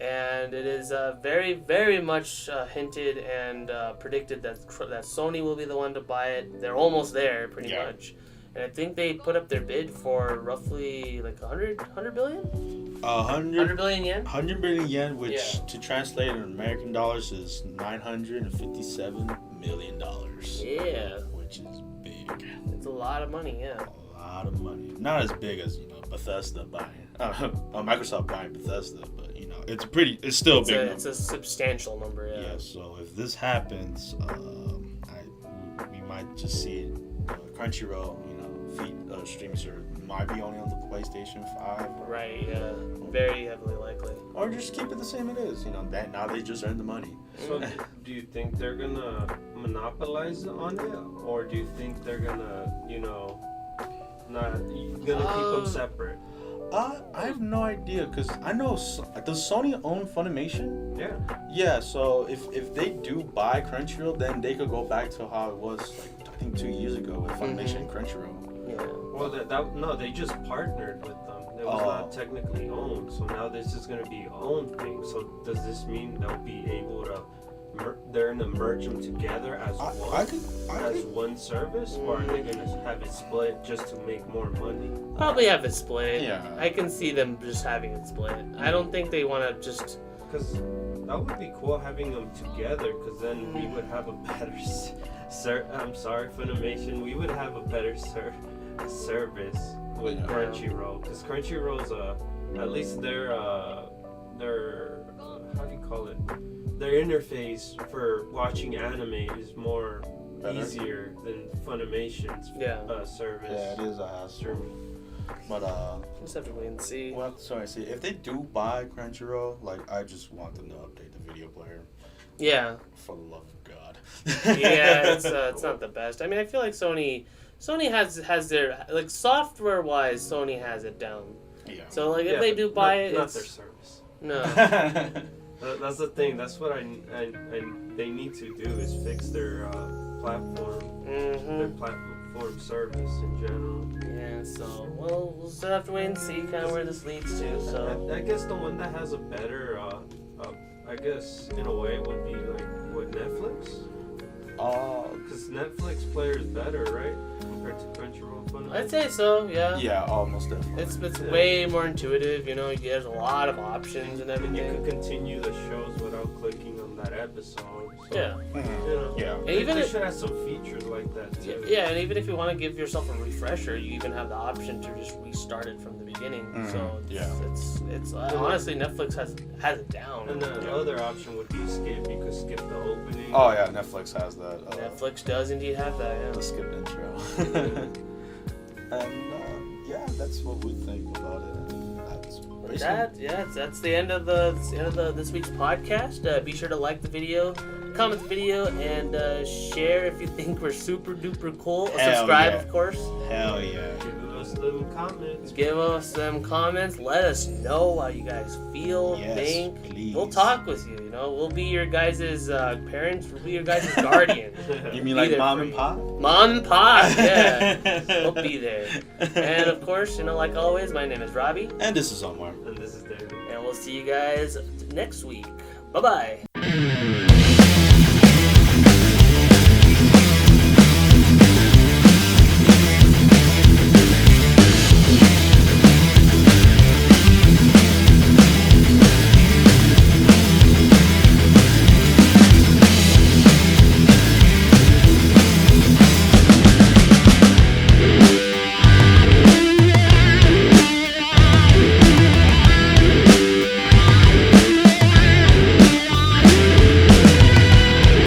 and it is very, very much hinted and predicted that Sony will be the one to buy it. They're almost there, pretty much, and I think they put up their bid for roughly like 100 billion. 100 billion yen. 100 billion yen, which to translate in American dollars is $957 million. Yeah, which is big. It's a lot of money. Yeah. Lot of money. Not as big as Bethesda buying Microsoft buying Bethesda, but it's still big. It's a substantial number. Yeah. So if this happens, we might just see Crunchyroll, streaming service might be only on the PlayStation 5. Right. Yeah. Very heavily likely. Or just keep it the same it is. Now they just earned the money. So do you think they're gonna monopolize on it, or do you think they're gonna not keep them separate? I have no idea, because I know, does Sony own Funimation? Yeah. Yeah, so if they do buy Crunchyroll, then they could go back to how it was, I think 2 years ago with Funimation and Crunchyroll. Yeah. Well, they just partnered with them. It was not technically owned, so now this is going to be owned thing. So does this mean they'll be able to they're gonna merge them together as one service, or are they gonna have it split just to make more money? Probably have it split. Yeah, I can see them just having it split. I don't think they want to just. Because that would be cool having them together. Because then we would have a better. I'm sorry, Funimation. We would have a better service with Crunchyroll. Because Crunchyroll's at least their how do you call it? Their interface for watching anime is more easier than Funimation's service. Yeah, it is a hassle. But just have to wait and see. Well, see if they do buy Crunchyroll, I just want them to update the video player. Yeah. For the love of God. Yeah, it's not the best. I mean, I feel like Sony has their software wise, Sony has it down. Yeah. So if they do buy it, not their service. No. That's the thing. That's what they need to do is fix their platform, their platform service in general. Yeah. So we'll still have to wait and see kind of where this leads to. So I guess the one that has a better, I guess in a way would be Netflix. Because Netflix player is better, right, compared to Crunchyroll. I'd say so, yeah. Yeah, almost definitely. It's way more intuitive, there's a lot of options and everything. You can continue the shows without clicking on that episode. So, yeah. Yeah. And even they should have some features like that too. Yeah, and even if you want to give yourself a refresher, you even have the option to just restart it from the beginning. So it's honestly Netflix has it down. And the other option would be skip. You could skip the opening. Oh yeah, Netflix has that. Netflix does indeed have that. Yeah. The skip intro. And that's what we think about it. That's the end of this week's podcast. Be sure to like the video, comment the video, and share if you think we're super duper cool. Hell Subscribe, yeah. of course. Hell yeah. Give us them comments. Give us some comments. Let us know how you guys feel, Yes, think. please. We'll talk with you. You know, we'll be your guys' parents. We'll be your guys' guardian. You mean Be like there mom for and you. pop? Mom and pop, yeah. We'll be there. And of course, you know, like always, my name is Robbie, And this is Omar. And this is David. and we'll see you guys next week. Bye bye.